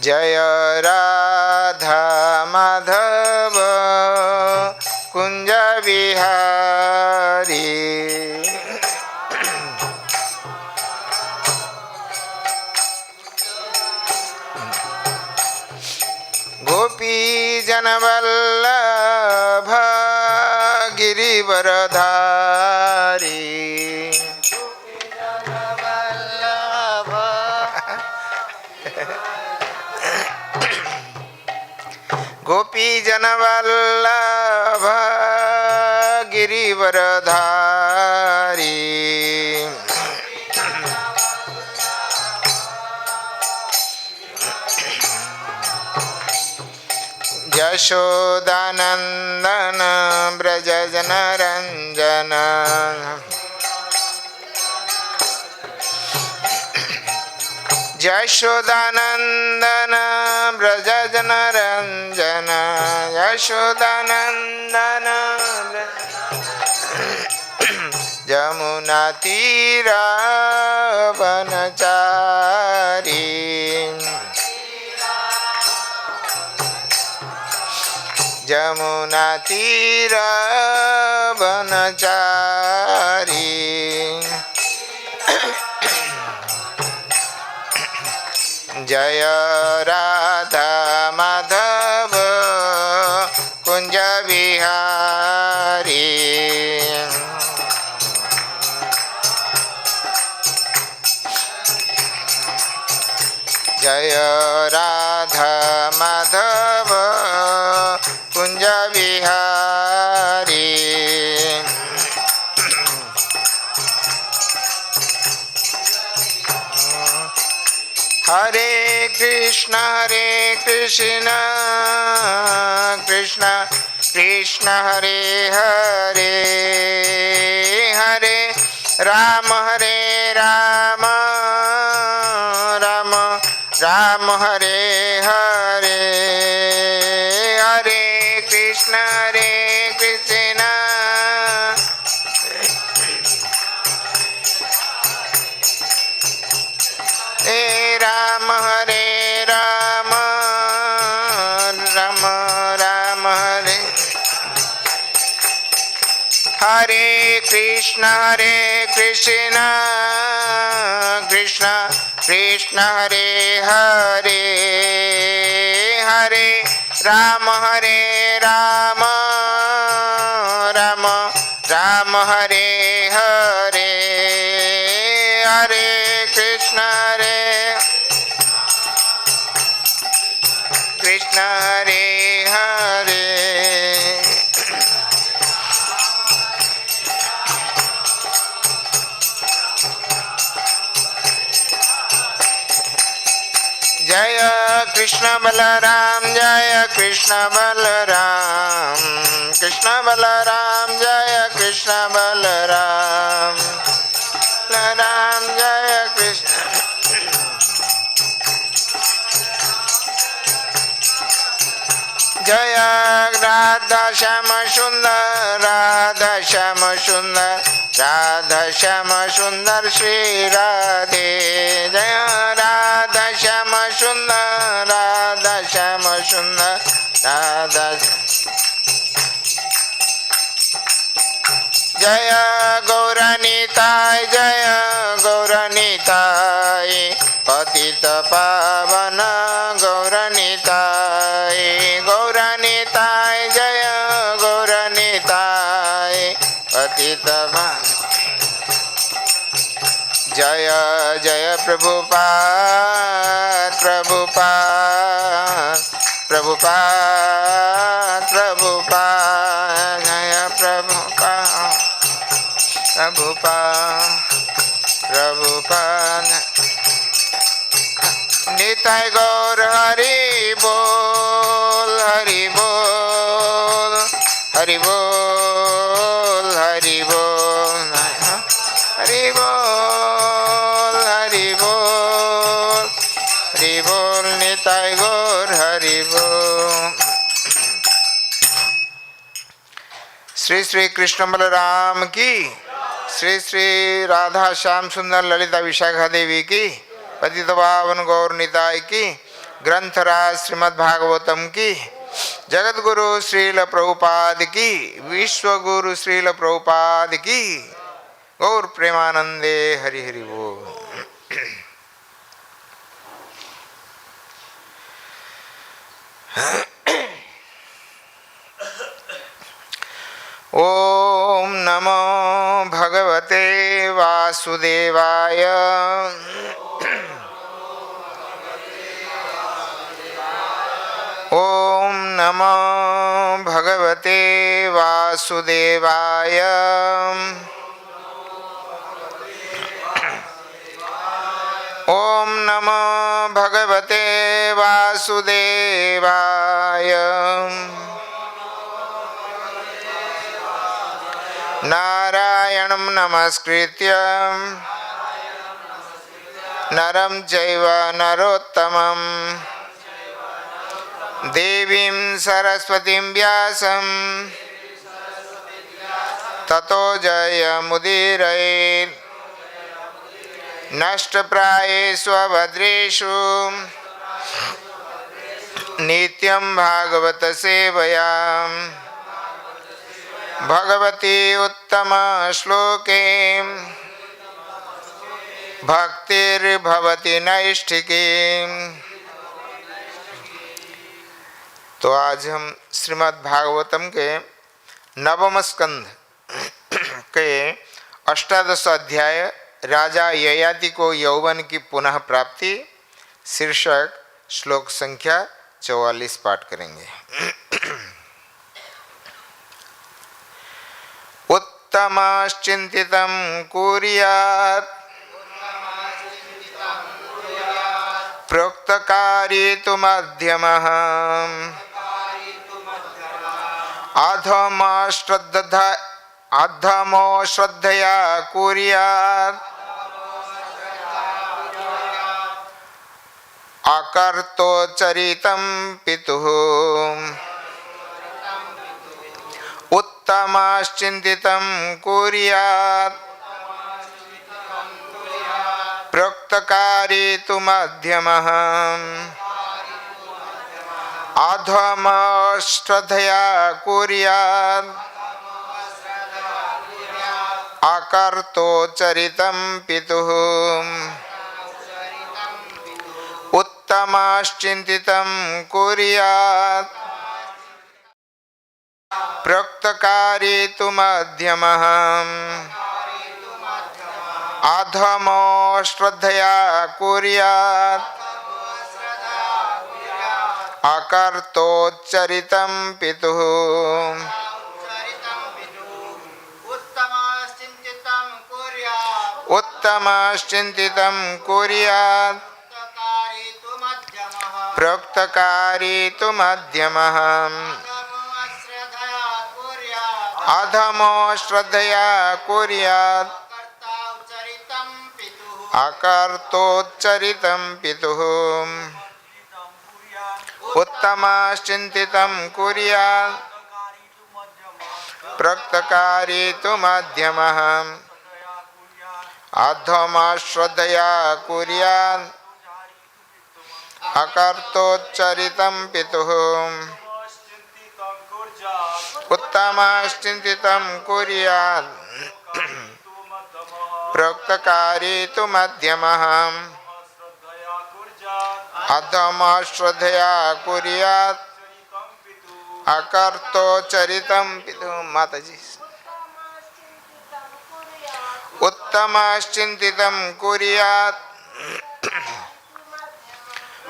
जय राधा माधव कुंज बिहारी। गोपी जनवल्लभ गिरिवरधारी। गोपी जनवल्लभ गिरिवरधारी। यशोदानंदन ब्रज जनरंजन। यशोदानंदन ब्रज जनरंजन। यशोदानंदन यमुना तीरा वनचारी। यमुना तीरा वनचारी। जय राधा माधव कुंज बिहारी। जय राधा माधव कुंज बिहारी। हरे कृष्ण कृष्ण कृष्ण हरे हरे। हरे राम राम राम हरे हरे। हरे कृष्ण कृष्ण राम हरे राम राम राम हरे। हरे कृष्ण कृष्ण कृष्ण हरे हरे। हरे राम राम राम हरे हरे। हरे कृष्ण कृष्ण हरे हरे। जय कृष्ण बलराम जय कृष्ण बलराम। कृष्ण बलराम जय कृष्ण बलराम। बलराम जय कृष्ण। जय राधा श्याम सुंदर राधा श्याम सुंदर राधा श्याम सुंदर श्री राधे। जय राधा श्याम सुंदर राधा श्याम सुंदर राधा। जय गौरनीताय जय गौरनीताय पतित पावन गौरनीताय। गौरनीताय जय गौरनीताय पतित पावन। जय जय प्रभुपाद प्रभुपाद प्रभुपाद प्रभुपाद। जय प्रभुपाद प्रभुपाद प्रभुपाद। निताय गौर हरि बोल हरि बोल हरि बोल हरि बोल हरि बोल हरि बोल हरि बोल। निताय गौर हरि बोल। श्री श्री कृष्ण बलराम की। श्री श्री राधा श्याम सुंदर ललिता विशाखा देवी की। पतित पावन गौर निताय की। ग्रंथराज श्रीमद्भागवतम की, जगत गुरु श्रील प्रभुपाद की, विश्व गुरु श्रील प्रभुपाद की। गौर प्रेमानंदे हरि हरि बोल। ओम नमो भगवते वासुदेवाय। ओम नमो भगवते वासुदेवाय। ओम नमो भगवते वासुदेवाय। नारायणं नमस्कृत्य नरं चैव नरोत्तमं देवीं सरस्वतीं व्यासं ततो जयमुदीरयेत्। नष्टप्रायेषु अभद्रेषु नित्यं भागवत सेवया भगवती उत्तम श्लोके भक्तिर्भवति नैष्ठिकी। तो आज हम श्रीमद् भागवतम के नवम स्कंध के अष्टादश अध्याय राजा ययाति को यौवन की पुनः प्राप्ति शीर्षक श्लोक संख्या 44 पाठ करेंगे। उत्तमश्चिन्तितं कुर्यात् प्रोक्तकारी तु मध्यमः अधमो श्रद्धया कुर्यात् अकर्तोच्चरितं पितुः। उत्तमश्चिन्तितं कुर्यात् प्रोक्तकारी तु मध्यमः अधमश्रद्धया कुर्यात् अकर्तोच्चरितं पितुः। उत्तमश्चिन्तितं कुर्यात् प्रोक्तकारी तु मध्यमः अधमो श्रद्धया कुर्यात् अकर्तोच्चरितं पितुः। उत्तमश्चिन्तितं कुर्यात् प्रोक्तकारी तु मध्यमः अधमो श्रद्धया कुर्यात् अकर्तोच्चरितं पितुः। उत्तमश्चिन्तितं कुर्यात् प्रोक्तकारी तु मध्यमः अधमश्रद्धया कुर्यात् अकर्तोच्चरितं पितुः। उत्तमश्चिन्तितं कुर्यात् प्रोक्तकारी तु मध्यमः अधमश्रद्धया कुर्यात् अकर्तोच्चरितं पितुः। माताजी। उत्तमश्चिन्तितं कुर्यात्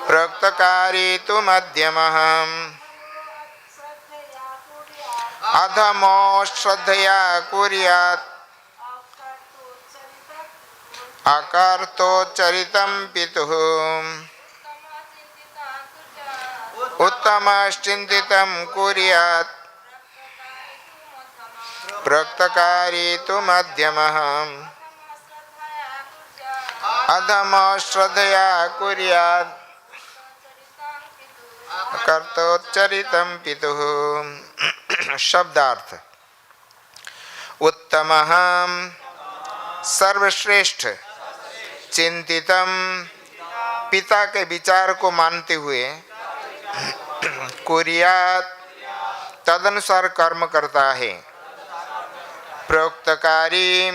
प्रोक्तकारी तु मध्यमः अधमो श्रद्धया कुर्यात् अकर्तोच्चरितं पितुः। उत्तमश्चिन्तितं कुर्यात् प्रोक्तकारी तु मध्यमः अधमो श्रद्धया कुर्यात् अकर्तोच्चरितं पितुः। शब्दार्थ। उत्तमः सर्वश्रेष्ठ, चिंतितम पिता के विचार को मानते हुए कुर्यात तदनुसार कर्म करता है। प्रोक्तकारी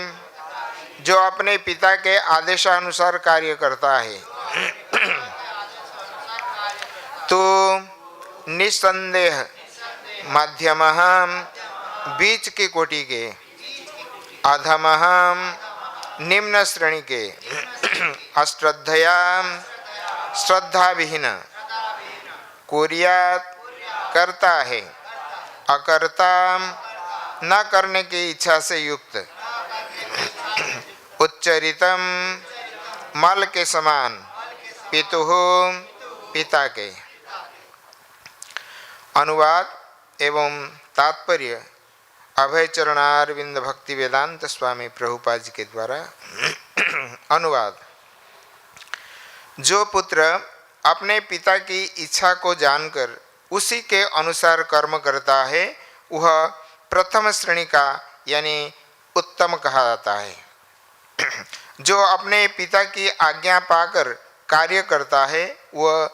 जो अपने पिता के आदेशानुसार कार्य करता है तो निस्संदेह मध्यमः बीच की कोटि के, अधमः निम्न श्रेणी के, अश्रद्धया श्रद्धा विहीन, कुर्यात करता है, अकर्ता न करने की इच्छा से युक्त, उच्चरितम मल के समान, पितुः पिता के। अनुवाद एवं तात्पर्य अभय चरणारविंद भक्ति वेदांत स्वामी प्रभुपाद जी के द्वारा। अनुवाद। जो पुत्र अपने पिता की इच्छा को जानकर उसी के अनुसार कर्म करता है वह प्रथम श्रेणी का यानी उत्तम कहा जाता है। जो अपने पिता की आज्ञा पाकर कार्य करता है वह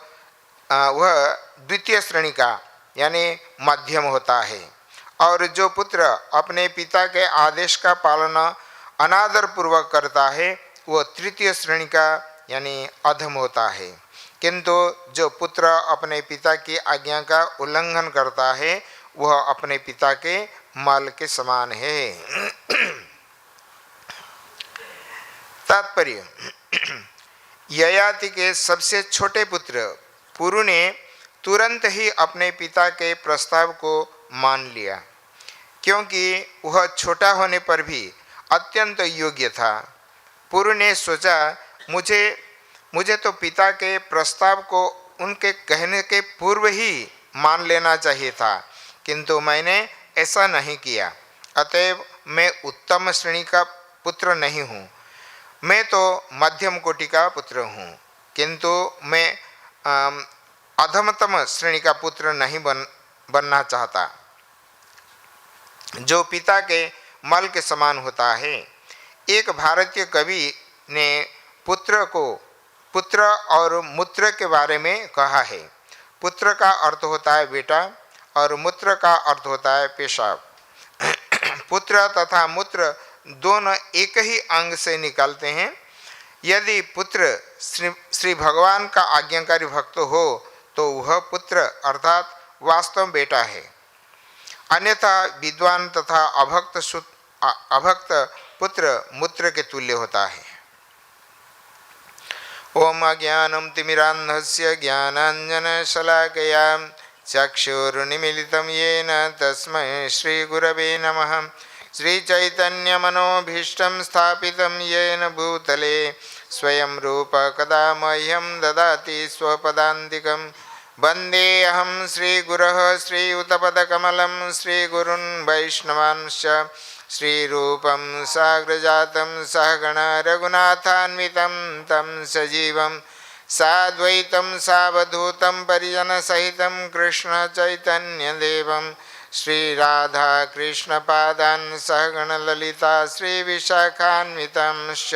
द्वितीय श्रेणी का यानी मध्यम होता है। और जो पुत्र अपने पिता के आदेश का पालन अनादर पूर्वक करता है वह तृतीय श्रेणी का यानी अधम होता है। किंतु जो पुत्र अपने पिता की आज्ञा का उल्लंघन करता है वह अपने पिता के मल के समान है। तात्पर्य। ययाति के सबसे छोटे पुत्र पुरु ने तुरंत ही अपने पिता के प्रस्ताव को मान लिया, क्योंकि वह छोटा होने पर भी अत्यंत योग्य था। पुरु ने सोचा मुझे तो पिता के प्रस्ताव को उनके कहने के पूर्व ही मान लेना चाहिए था, किंतु मैंने ऐसा नहीं किया। अतएव मैं उत्तम श्रेणी का पुत्र नहीं हूँ, मैं तो मध्यम कोटि का पुत्र हूँ, किंतु मैं अधमतम श्रेणी का पुत्र नहीं बनना चाहता जो पिता के मल के समान होता है। एक भारतीय कवि ने पुत्र और मूत्र के बारे में कहा है। पुत्र का अर्थ होता है बेटा और मूत्र का अर्थ होता है पेशाब। पुत्र तथा मूत्र दोनों एक ही अंग से निकलते हैं। यदि पुत्र श्री भगवान का आज्ञाकारी भक्त हो तो वह पुत्र अर्थात वास्तव बेटा है, अन्यथा विद्वान तथा अभक्त पुत्र मूत्र के तुल्य होता है। ओम अज्ञानं तिमिरान्धस्य ज्ञानाञ्जनशलाकया चक्षुरुन्मीलितं येन तस्मै श्रीगुरवे नमः। श्रीचैतन्यमनोभीष्टं स्थापितं येन भूतले स्वयं रूप कदा मह्यं ददाति स्वपदान्तिकं। वन्देऽहं श्रीगुरः श्रीयुतपदकमलं श्रीगुरुन् वैष्णवांश्च श्रीरूपं साग्रजातं सहगण रघुनाथान्वितं तं सजीवं साद्वैतं सावधूतं परिजनसहितं कृष्णचैतन्यदेवं श्रीराधा कृष्णपादान् सहगण ललिता श्रीविशाखान्वितांश्च।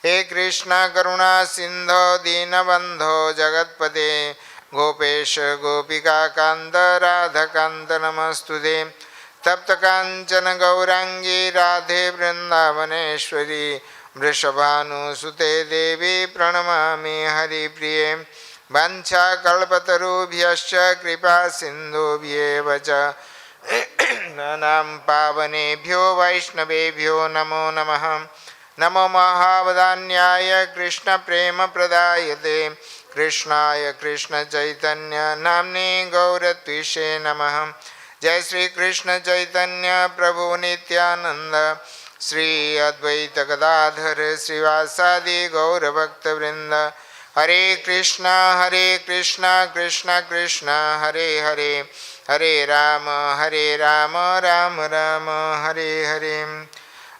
हे कृष्ण करुणा सिंधो दीनबंधो जगत्पते गोपेश गोपिका कांत राधाकांत नमस्तुते। तप्त कांचन गौरांगी राधे वृंदावनेश्वरी वृषभानुसुते देवी प्रणमामि हरिप्रिये। वंशाकल्पतरुभ्यश्च कृपा सिन्धुभ्येव च नानां पावनेभ्यो वैष्णवेभ्यो नमो नमः। नमो महावदान्याय कृष्ण प्रेम प्रदायते कृष्णाय कृष्ण चैतन्य नाम्ने गौरत्विषे नमः। जय श्री कृष्ण चैतन्य प्रभु नित्यानंद श्री अद्वैत गदाधर श्रीवासादि गौरभक्तवृंद। हरे कृष्णा कृष्ण कृष्ण हरे हरे, हरे राम राम राम हरे हरे।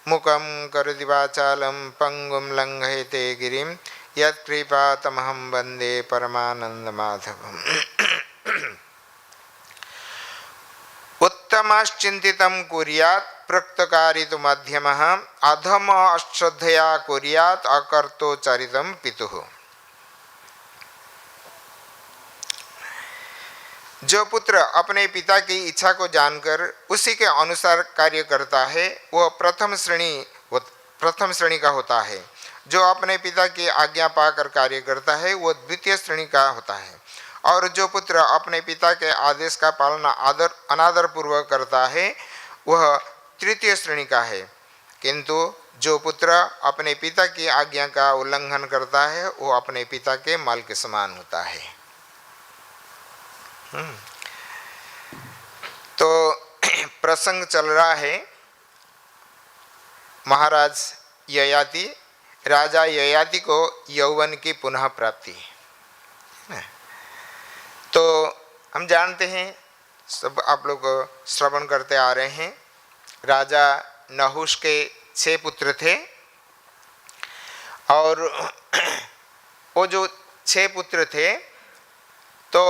मुखं करोति वाचालं पंगुं लंघयते गिरिं यत्कृपातमहं वन्दे परमानन्दमाधवम्। उत्तमश्चिन्तितं कुर्यात् प्रक्तकारितु मध्यमः अधम अश्रद्धया कुर्यात् अकर्तोचरितं पितुः। जो पुत्र अपने पिता की इच्छा को जानकर उसी के अनुसार कार्य करता है वह प्रथम श्रेणी का होता है। जो अपने पिता की आज्ञा पाकर कार्य करता है वह द्वितीय श्रेणी का होता है। और जो पुत्र अपने पिता के आदेश का पालन अनादर पूर्वक करता है वह तृतीय श्रेणी का है। किंतु जो पुत्र अपने पिता की आज्ञा का उल्लंघन करता है वो अपने पिता के माल के समान होता है। तो प्रसंग चल रहा है महाराज ययाति, राजा ययाति को यौवन की पुनः प्राप्ति। तो हम जानते हैं, सब आप लोग श्रवण करते आ रहे हैं, राजा नहुष के 6 पुत्र थे और वो जो 6 पुत्र थे तो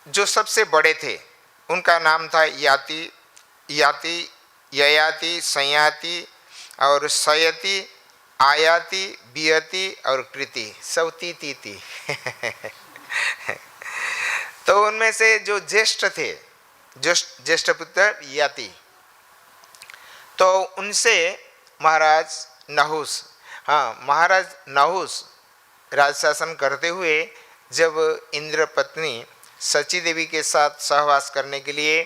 जो सबसे बड़े थे उनका नाम था याति, ययाति, संयाति और सयति, आयाति, बियति और कृति, सौती। तो उनमें से जो ज्येष्ठ थे, ज्येष्ठ पुत्र याति, तो उनसे महाराज नहुष राज शासन करते हुए जब इंद्र पत्नी सची देवी के साथ सहवास करने के लिए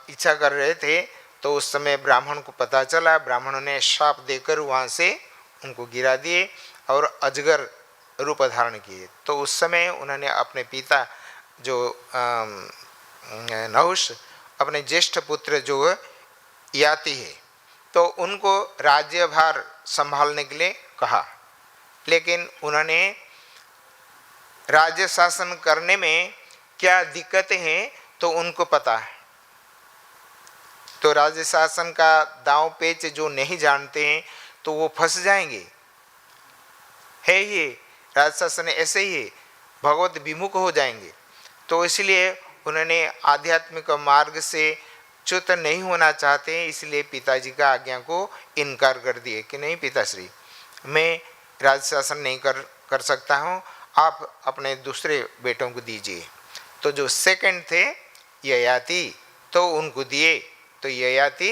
इच्छा कर रहे थे तो उस समय ब्राह्मण को पता चला। ब्राह्मणों ने शाप देकर वहाँ से उनको गिरा दिए और अजगर रूप धारण किए। तो उस समय उन्होंने अपने पिता जो नहुष, अपने ज्येष्ठ पुत्र जो याति है, तो उनको राज्यभार संभालने के लिए कहा। लेकिन उन्होंने राज्य शासन करने में क्या दिक्कतें हैं तो उनको पता है। तो राज्य शासन का दांव पेच जो नहीं जानते हैं तो वो फंस जाएंगे। है ये राज्य शासन ऐसे ही है, भगवत विमुख हो जाएंगे। तो इसलिए उन्होंने आध्यात्मिक मार्ग से च्युत नहीं होना चाहते हैं, इसलिए पिताजी का आज्ञा को इनकार कर दिए कि नहीं पिताश्री, मैं राज्य शासन नहीं कर सकता हूँ, आप अपने दूसरे बेटों को दीजिए। तो जो सेकंड थे ययाति तो उनको दिए। तो ययाति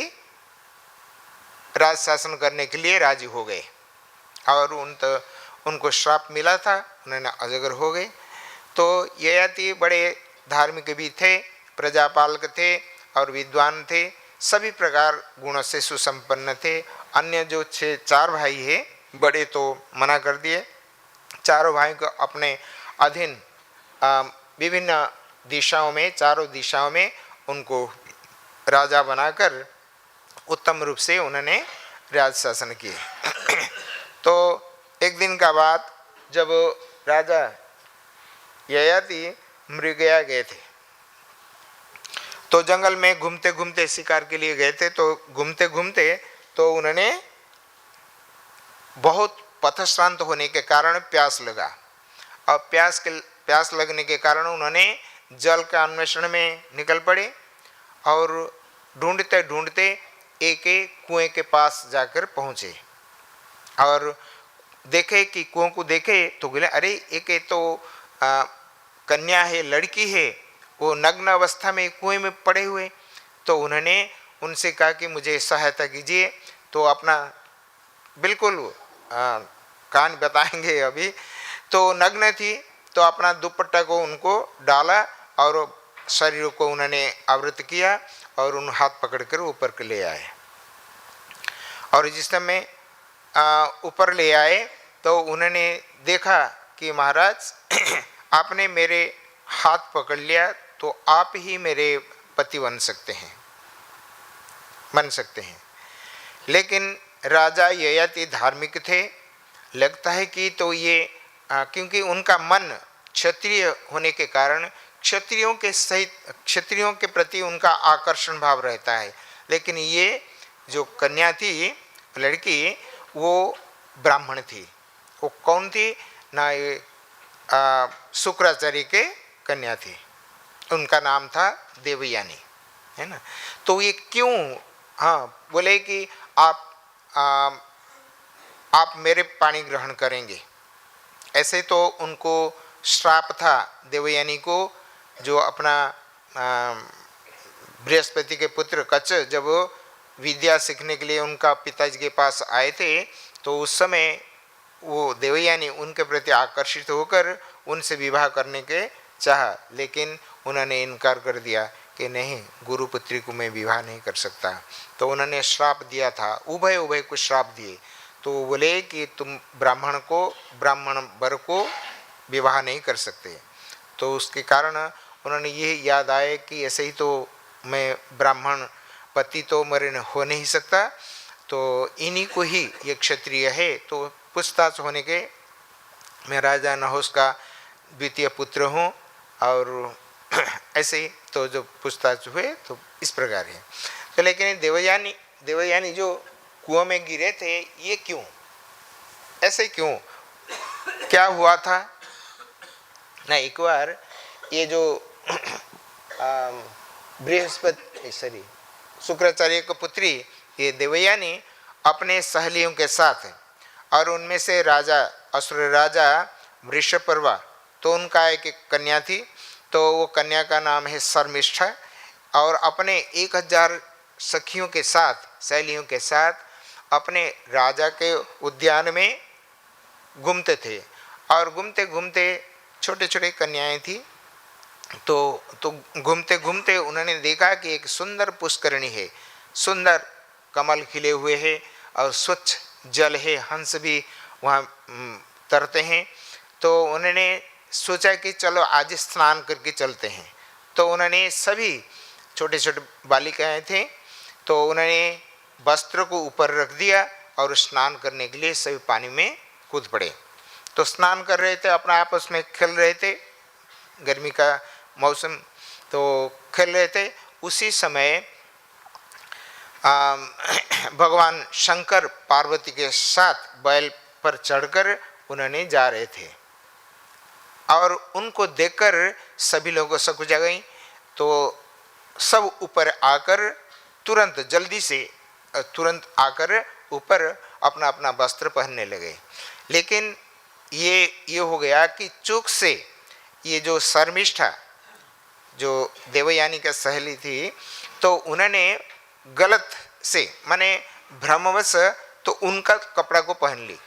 राज शासन करने के लिए राजी हो गए और उनको श्राप मिला था, उन्होंने अजगर हो गए। तो ययाति बड़े धार्मिक भी थे, प्रजापालक थे और विद्वान थे, सभी प्रकार गुणों से सुसंपन्न थे। अन्य जो 4 भाई हैं बड़े तो मना कर दिए। चारों भाइयों को अपने अधीन विभिन्न दिशाओं में, चारों दिशाओं में उनको राजा बनाकर उत्तम रूप से उन्होंने राज शासन किए। तो एक दिन का बाद जब राजा ययाति मृगया गए थे तो जंगल में घूमते घूमते शिकार के लिए गए थे। तो घूमते घूमते तो उन्होंने बहुत पथश्रांत होने के कारण प्यास लगा और प्यास लगने के कारण उन्होंने जल का अन्वेषण में निकल पड़े और ढूंढते ढूंढते एक कुएं के पास जाकर पहुँचे और देखे कि कुएं को देखे तो बोले अरे एक तो कन्या है, लड़की है, वो नग्न अवस्था में कुएं में पड़े हुए। तो उन्होंने उनसे कहा कि मुझे सहायता कीजिए। तो अपना बिल्कुल कहानी बताएंगे अभी। तो नग्न थी तो अपना दुपट्टा को उनको डाला और शरीर को उन्होंने आवृत किया और उन हाथ पकड़कर ऊपर के ले आए। और जिस समय ऊपर ले आए तो उन्होंने देखा कि महाराज आपने मेरे हाथ पकड़ लिया तो आप ही मेरे पति बन सकते हैं। लेकिन राजा ययाति धार्मिक थे, लगता है कि तो ये क्योंकि उनका मन क्षत्रिय होने के कारण क्षत्रियों के प्रति उनका आकर्षण भाव रहता है। लेकिन ये जो कन्या थी, लड़की, वो ब्राह्मण थी। वो कौन थी ना, ये शुक्राचार्य के कन्या थी, उनका नाम था देवयानी, है ना। तो ये क्यों, हाँ बोले कि आप मेरे पानी ग्रहण करेंगे। ऐसे तो उनको श्राप था देवयानी को जो अपना बृहस्पति के पुत्र कच्छ जब विद्या सीखने के लिए उनका पिताजी के पास आए थे, तो उस समय वो देवयानी उनके प्रति आकर्षित होकर उनसे विवाह करने के चाहा, लेकिन उन्होंने इनकार कर दिया कि नहीं, गुरु पुत्री को मैं विवाह नहीं कर सकता। तो उन्होंने श्राप दिया था, उभय उभय को श्राप दिए। तो वो बोले कि तुम ब्राह्मण वर को विवाह नहीं कर सकते। तो उसके कारण उन्होंने ये याद आए कि ऐसे ही तो मैं ब्राह्मण पति तो मेरे हो नहीं सकता, तो इन्हीं को ही ये क्षत्रिय है, तो पूछताछ होने के मैं राजा नहुष का द्वितीय पुत्र हूँ। और ऐसे ही तो जो पूछताछ हुए तो इस प्रकार है। तो लेकिन देवयानी जो कुआं में गिरे थे, ये क्यों, ऐसे क्यों, क्या हुआ था ना। एक बार ये जो शुक्राचार्य की पुत्री ये देवयानी अपने सहेलियों के साथ, और उनमें से राजा असुर राजा वृषपर्वा, तो उनका एक कन्या थी, तो वो कन्या का नाम है शर्मिष्ठा, और अपने 1000 सखियों के साथ, सहेलियों के साथ अपने राजा के उद्यान में घूमते थे। और घूमते घूमते छोटे छोटे कन्याएं थी, तो घूमते घूमते उन्होंने देखा कि एक सुंदर पुष्करणी है, सुंदर कमल खिले हुए हैं और स्वच्छ जल है, हंस भी वहाँ तरते हैं। तो उन्होंने सोचा कि चलो आज स्नान करके चलते हैं। तो उन्होंने सभी छोटे छोटे बालिकाएं थे, तो उन्होंने वस्त्र को ऊपर रख दिया और स्नान करने के लिए सभी पानी में कूद पड़े। तो स्नान कर रहे थे, अपना आपस में खेल रहे थे, गर्मी का मौसम, तो खेल रहे थे। उसी समय भगवान शंकर पार्वती के साथ बैल पर चढ़कर उन्होंने जा रहे थे, और उनको देखकर सभी लोगों सकुच गई। तो सब ऊपर आकर तुरंत आकर ऊपर अपना अपना वस्त्र पहनने लगे। लेकिन ये हो गया कि चूक से ये जो शर्मिष्ठा, जो देवयानी का सहेली थी, तो उन्होंने गलत से माने भ्रमवश तो उनका कपड़ा को पहन ली।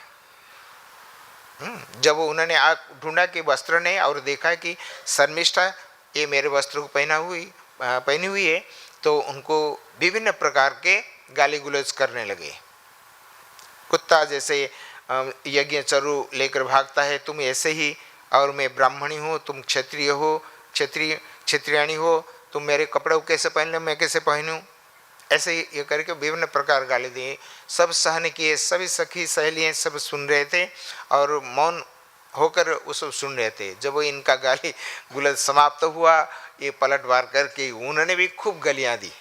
जब उन्होंने ढूंढा कि वस्त्र नहीं, और देखा कि शर्मिष्ठा ये मेरे वस्त्र को पहनी हुई है, तो उनको विभिन्न प्रकार के गाली गुलज करने लगे। कुत्ता जैसे यज्ञ चरु लेकर भागता है, तुम ऐसे ही, और मैं ब्राह्मणी हूँ, तुम क्षत्रिय हो, क्षत्रियाणी हो, तुम मेरे कपड़े को कैसे पहन लो, मैं कैसे पहनूँ, ऐसे ही ये करके विभिन्न प्रकार गाली दिए। सब सहन किए, सभी सखी सहेलियाँ सब सुन रहे थे और मौन होकर वो सब सुन रहे थे। जब वो इनका गाली गुलज समाप्त हुआ, ये पलटवार करके उन्होंने भी खूब गालियाँ दी।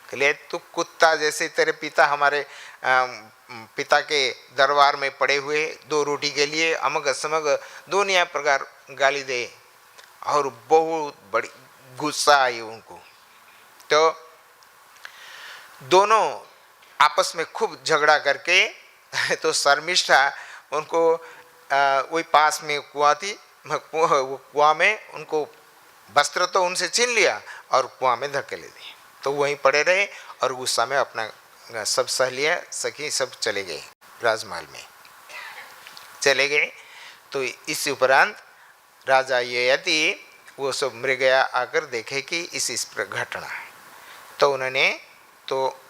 ले तू कुत्ता जैसे, तेरे पिता हमारे पिता के दरबार में पड़े हुए 2 रोटी के लिए अमग समग दुनिया प्रकार गाली दे, और बहुत बड़ी गुस्सा आई उनको। तो दोनों आपस में खूब झगड़ा करके तो शर्मिष्ठा उनको वही पास में कुआं थी, कुआं में उनको वस्त्र तो उनसे छीन लिया और कुआं में धकेले दिए। तो वहीं पड़े रहे और गुस्सा में अपना सब सहेलियाँ सखी सब चले गए, राजमहल में चले गए। तो इस उपरांत राजा ययाति वो सब मृगया आकर देखे कि इस पर घटना। तो उन्होंने तो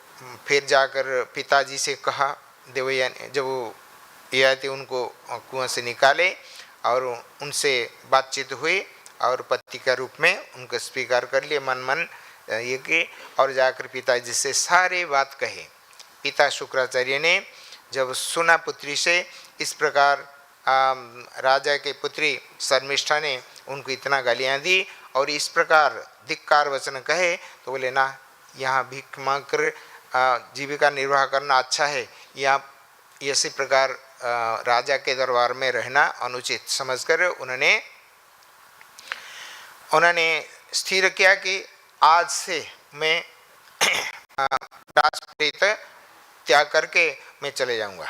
फिर जाकर पिताजी से कहा, देवयानी जब ययाति उनको कुआं से निकाले और उनसे बातचीत हुई और पति का रूप में उनको स्वीकार कर लिए, मन मन ये कि, और जाकर पिताजी से सारे बात कहे। पिता शुक्राचार्य ने जब सुना पुत्री से इस प्रकार राजा के पुत्री शर्मिष्ठा ने उनको इतना गालियाँ दी और इस प्रकार धिक्कार वचन कहे, तो बोले ना, यहाँ भीख मांग कर जीविका निर्वाह करना अच्छा है, यहाँ इसी प्रकार राजा के दरबार में रहना अनुचित समझकर उन्होंने स्थिर किया कि आज से मैं राजप्रेत त्याग करके मैं चले जाऊंगा।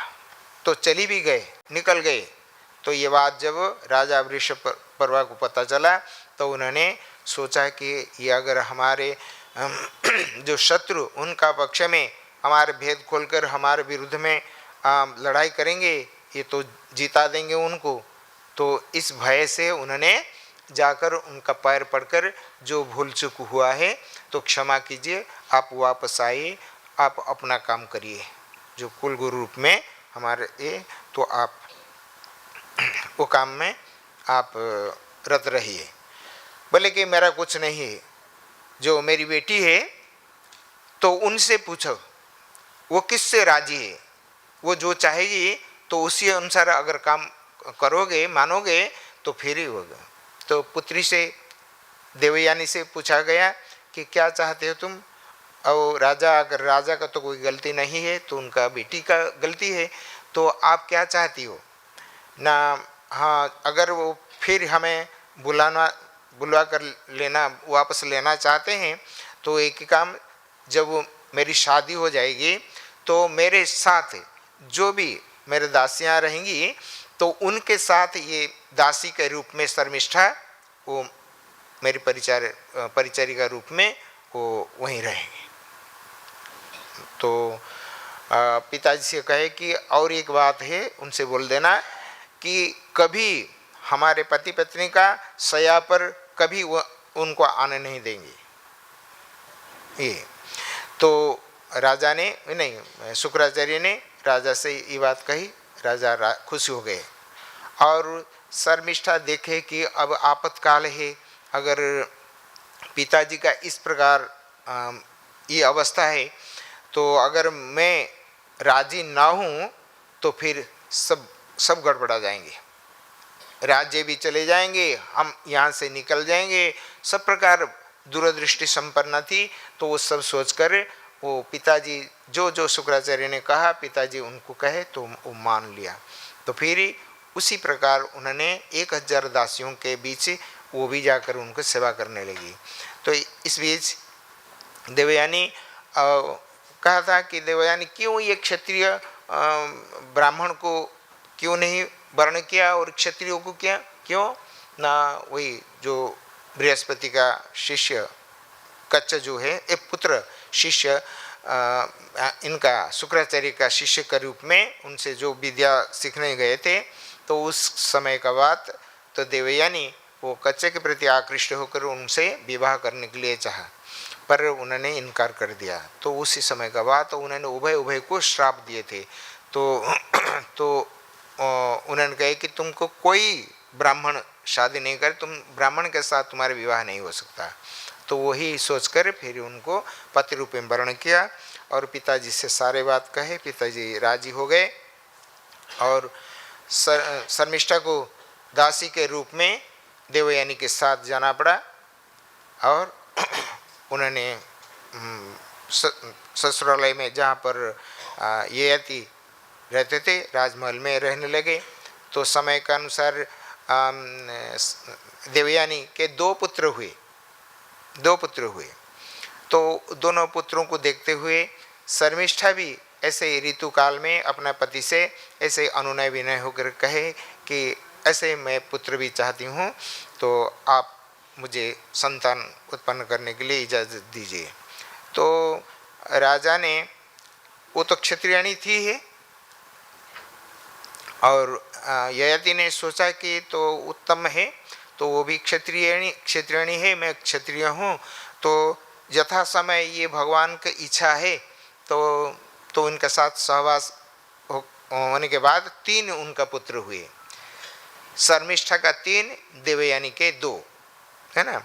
तो चली भी गए, निकल गए। तो ये बात जब राजा वृषपर्वा को पता चला तो उन्होंने सोचा कि ये अगर हमारे जो शत्रु उनका पक्ष में हमारे भेद खोलकर हमारे विरुद्ध में लड़ाई करेंगे, ये तो जीता देंगे उनको। तो इस भय से उन्होंने जाकर उनका पैर पड़कर जो भूल चूक हुआ है तो क्षमा कीजिए, आप वापस आइए, आप अपना काम करिए, जो कुल गुरु रूप में हमारे ये, तो आप वो काम में आप रत रहिए। बोले कि मेरा कुछ नहीं है, जो मेरी बेटी है तो उनसे पूछो वो किससे राजी है, वो जो चाहेगी तो उसी अनुसार अगर काम करोगे मानोगे तो फिर ही होगा। तो पुत्री से देवयानी से पूछा गया कि क्या चाहते हो तुम। और राजा, अगर राजा का तो कोई गलती नहीं है तो उनका बेटी का गलती है, तो आप क्या चाहती हो ना। हाँ, अगर वो फिर हमें बुलवा कर लेना, वापस लेना चाहते हैं तो एक ही काम, जब वो मेरी शादी हो जाएगी तो मेरे साथ जो भी मेरे दासियाँ रहेंगी तो उनके साथ ये दासी के रूप में शर्मिष्ठा वो मेरी परिचारिका रूप में वो वहीं रहेंगे। तो पिताजी से कहे कि और एक बात है, उनसे बोल देना कि कभी हमारे पति पत्नी का शया पर कभी वो उनको आने नहीं देंगे। ये तो राजा ने नहीं, शुक्राचार्य ने राजा से ये बात कही। राजा खुश हो गए और शर्मिष्ठा देखे कि अब आपातकाल है, अगर पिताजी का इस प्रकार ये अवस्था है तो अगर मैं राजी ना हूँ तो फिर सब गड़बड़ा जाएंगे, राज्य भी चले जाएंगे, हम यहाँ से निकल जाएंगे। सब प्रकार दूरदृष्टि संपन्न थी, तो वो सब सोचकर वो पिताजी जो शुक्राचार्य ने कहा, पिताजी उनको कहे तो वो मान लिया। तो फिर उसी प्रकार उन्होंने 1000 दासियों के बीच वो भी जाकर उनको सेवा करने लगी। तो इस बीच देवयानी कहा था कि देवयानी क्यों ये क्षत्रिय ब्राह्मण को क्यों नहीं वर्ण किया और क्षत्रियों को क्या क्यों ना। वही जो बृहस्पति का शिष्य कच्च जो है एक पुत्र शिष्य इनका शुक्राचार्य का शिष्य के रूप में उनसे जो विद्या सीखने गए थे, तो उस समय का बात तो देवयानी वो कच्चे के प्रति आकृष्ट होकर उनसे विवाह करने के लिए चाहा, पर उन्होंने इनकार कर दिया। तो उसी समय का बात तो उन्होंने उभय को श्राप दिए थे। तो उन्होंने कहे कि तुमको कोई ब्राह्मण शादी नहीं करे, तुम ब्राह्मण के साथ तुम्हारा विवाह नहीं हो सकता। तो वही सोचकर फिर उनको पति रूप में वर्ण किया और पिताजी से सारे बात कहे। पिताजी राजी हो गए और शर्मिष्ठा को दासी के रूप में देवयानी के साथ जाना पड़ा और उन्होंने ससुरालय में जहाँ पर ययाति रहते थे राजमहल में रहने लगे। तो समय के अनुसार देवयानी के 2 पुत्र हुए। तो दोनों पुत्रों को देखते हुए शर्मिष्ठा भी ऐसे ऋतुकाल में अपना पति से ऐसे अनुनय विनय होकर कहे कि ऐसे मैं पुत्र भी चाहती हूँ, तो आप मुझे संतान उत्पन्न करने के लिए इजाज़त दीजिए। तो राजा ने, वो तो क्षत्रियाणी थी है, और ययाति ने सोचा कि तो उत्तम है, तो वो भी क्षत्रियाणी है, मैं क्षत्रिय हूँ, तो यथा समय ये भगवान की इच्छा है तो उनके साथ सहवास होने के बाद 3 उनका पुत्र हुए। शर्मिष्ठा का 3, देवयानी के 2, है ना।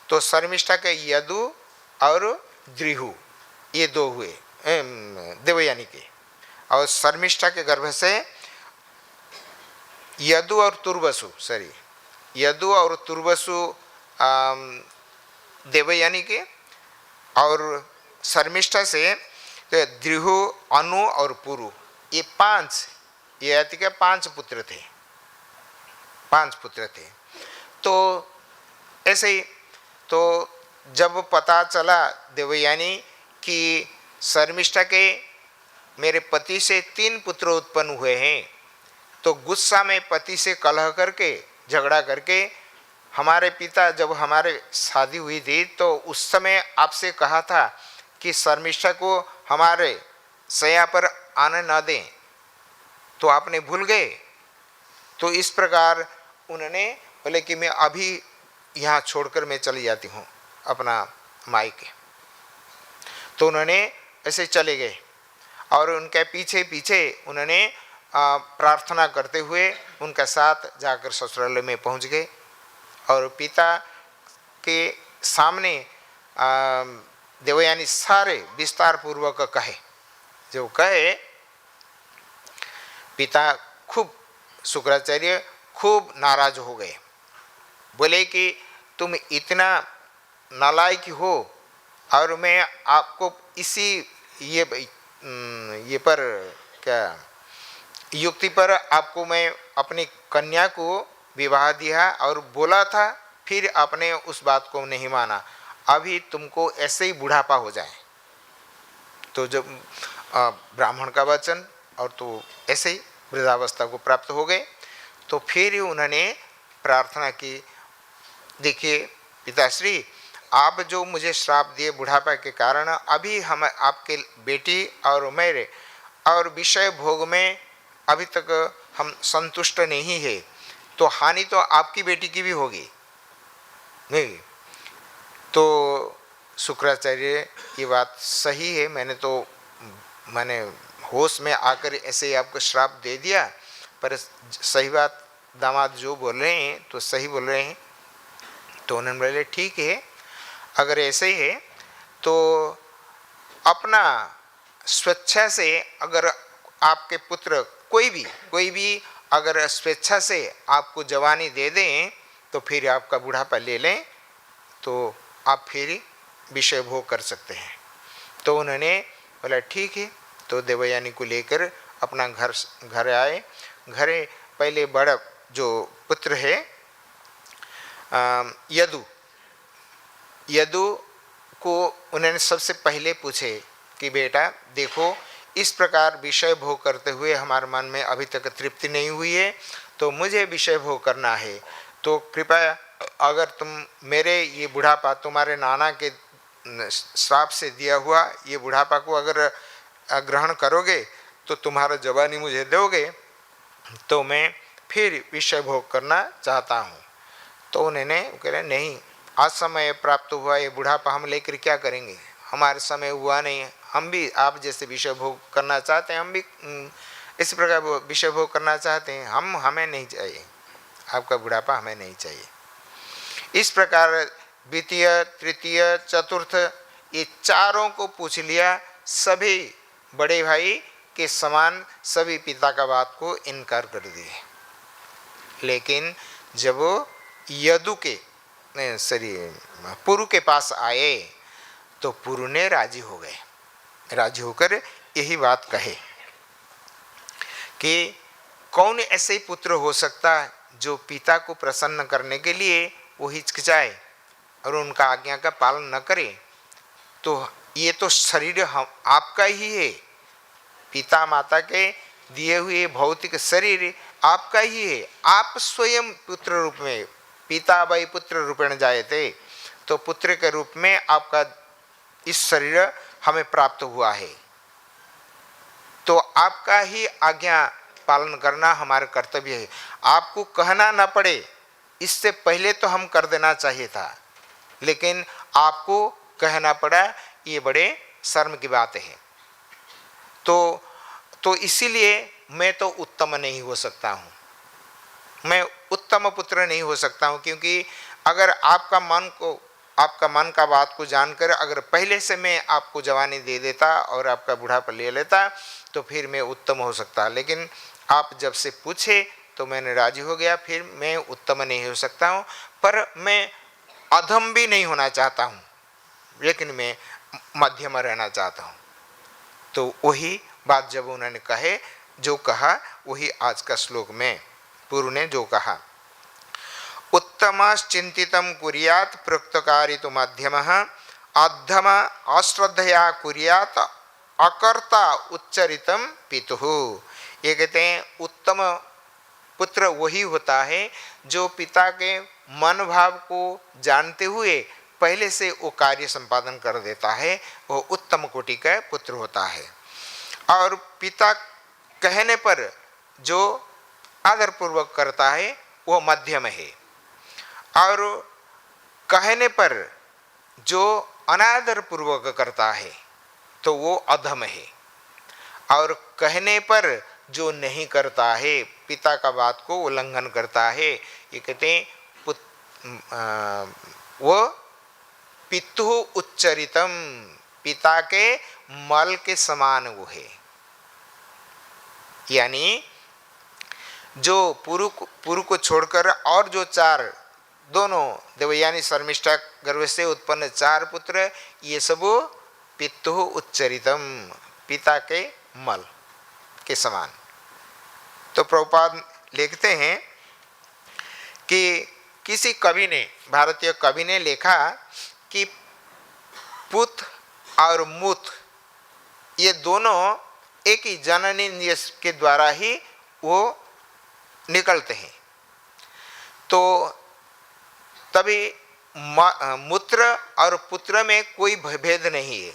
तो शर्मिष्ठा के यदु और द्रिहु ये 2 हुए देवयानी के, और शर्मिष्ठा के गर्भ से यदु और तुर्वसु देवयानी के, और शर्मिष्ठा से द्रिहु, अनु और पुरु, ये 5 ययाति के 5 पुत्र थे। तो ऐसे ही तो जब पता चला देवयानी कि शर्मिष्ठा के मेरे पति से 3 पुत्र उत्पन्न हुए हैं, तो गुस्सा में पति से कलह करके झगड़ा करके हमारे पिता जब हमारे शादी हुई थी तो उस समय आपसे कहा था कि शर्मिष्ठा को हमारे सया पर आने न दें, तो आपने भूल गए। तो इस प्रकार उन्होंने बोले कि मैं अभी यहाँ छोड़कर मैं चली जाती हूँ अपना मायके। तो उन्होंने ऐसे चले गए और उनके पीछे पीछे उन्होंने प्रार्थना करते हुए उनका साथ जाकर ससुरालय में पहुँच गए और पिता के सामने देवयानी सारे विस्तार पूर्वक कहे। जो कहे, पिता खूब शुक्राचार्य खूब नाराज हो गए, बोले कि तुम इतना नालायक हो और मैं आपको इसी ये पर क्या युक्ति पर आपको मैं अपनी कन्या को विवाह दिया और बोला था, फिर आपने उस बात को नहीं माना। अभी तुमको ऐसे ही बुढ़ापा हो जाए। तो जब ब्राह्मण का वचन और तो ऐसे ही वृद्धावस्था को प्राप्त हो गए। तो फिर उन्होंने प्रार्थना की, देखिए पिताश्री, आप जो मुझे श्राप दिए बुढ़ापा के कारण, अभी हम आपके बेटी और मेरे और विषय भोग में अभी तक हम संतुष्ट नहीं है, तो हानि तो आपकी बेटी की भी होगी नहीं। तो शुक्राचार्य, ये बात सही है, मैंने होश में आकर ऐसे ही आपको श्राप दे दिया, पर सही बात दामाद जो बोल रहे हैं तो सही बोल रहे हैं। तो उन्होंने बोले ठीक है, अगर ऐसे ही है तो अपना स्वेच्छा से अगर आपके पुत्र कोई भी अगर स्वेच्छा से आपको जवानी दे दें तो फिर आपका बुढ़ापा ले लें, तो आप फिर विषय भोग कर सकते हैं। तो उन्होंने बोला ठीक है। तो देवयानी को लेकर अपना घर आए। घरे पहले बड़ा जो पुत्र है यदु को उन्होंने सबसे पहले पूछे कि बेटा देखो, इस प्रकार विषय भोग करते हुए हमारे मन में अभी तक तृप्ति नहीं हुई है, तो मुझे विषय भोग करना है, तो कृपया अगर तुम मेरे ये बुढ़ापा तुम्हारे नाना के श्राप से दिया हुआ ये बुढ़ापा को अगर ग्रहण करोगे तो तुम्हारा जवानी मुझे दोगे, तो मैं फिर विषय भोग करना चाहता हूँ। तो उन्होंने कह रहे नहीं, आज समय प्राप्त हुआ ये बुढ़ापा हम लेकर क्या करेंगे, हमारे समय हुआ नहीं है, हम भी आप जैसे विषय भोग करना चाहते हैं, हम भी इस प्रकार विषय भोग करना चाहते हैं, हमें नहीं चाहिए, आपका बुढ़ापा हमें नहीं चाहिए। इस प्रकार द्वितीय तृतीय चतुर्थ ये चारों को पूछ लिया। सभी बड़े भाई के समान सभी पिता का बात को इनकार कर दिए। लेकिन जब वो यदु के पुरु के पास आए तो पुरु ने राजी हो गए। राजी होकर यही बात कहे कि कौन ऐसे पुत्र हो सकता है जो पिता को प्रसन्न करने के लिए वो हिचकिचाए और उनका आज्ञा का पालन न करे। तो ये तो शरीर हम आपका ही है, पिता माता के दिए हुए भौतिक शरीर आपका ही है। आप स्वयं पुत्र रूप में, पिता वै पुत्र रूपेण जायते, तो पुत्र के रूप में आपका इस शरीर हमें प्राप्त हुआ है, तो आपका ही आज्ञा पालन करना हमारा कर्तव्य है। आपको कहना न पड़े इससे पहले तो हम कर देना चाहिए था, लेकिन आपको कहना पड़ा, ये बड़े शर्म की बात है। तो इसीलिए मैं तो उत्तम नहीं हो सकता हूँ, मैं उत्तम पुत्र नहीं हो सकता हूँ, क्योंकि अगर आपका मन का बात को जानकर अगर पहले से मैं आपको जवानी दे देता और आपका बुढ़ापा ले लेता तो फिर मैं उत्तम हो सकता। लेकिन आप जब से पूछे तो मैंने राजी हो गया, फिर मैं उत्तम नहीं हो सकता हूँ, पर मैं अधम भी नहीं होना चाहता हूँ, लेकिन मैं मध्यम रहना चाहता हूँ। तो वही बात जब उन्होंने कहे, जो कहा वही आज का श्लोक में पुरु ने जो कहा, उत्तमश्चिंतितं कुर्यात् प्रोक्तकारितु मध्यमः अधम अश्रद्धया कुर्यात् अकर्ता उच्चरितं पितुः। ये कहते हैं उत्तम पुत्र वही होता है जो पिता के मन भाव को जानते हुए पहले से वो कार्य संपादन कर देता है, वो उत्तम कोटि का पुत्र होता है। और पिता कहने पर जो आदर पूर्वक करता है वो मध्यम है, और कहने पर जो अनादर पूर्वक करता है तो वो अधम है, और कहने पर जो नहीं करता है, पिता का बात को उल्लंघन करता है, ये कहते हैं वो पितु उच्चरितम, पिता के मल के समान वो है। यानी जो पुरु को छोड़कर और जो चार दोनों देवयानी शर्मिष्ठा गर्भ से उत्पन्न चार पुत्र, ये सब पितु उच्चरितम, पिता के मल के समान। तो प्रभुपाद लिखते हैं कि किसी कवि ने, भारतीय कवि ने लिखा कि पुत और मुत ये दोनों एक ही जननी के द्वारा ही वो निकलते हैं। तो तभी मूत्र और पुत्र में कोई भेद नहीं है।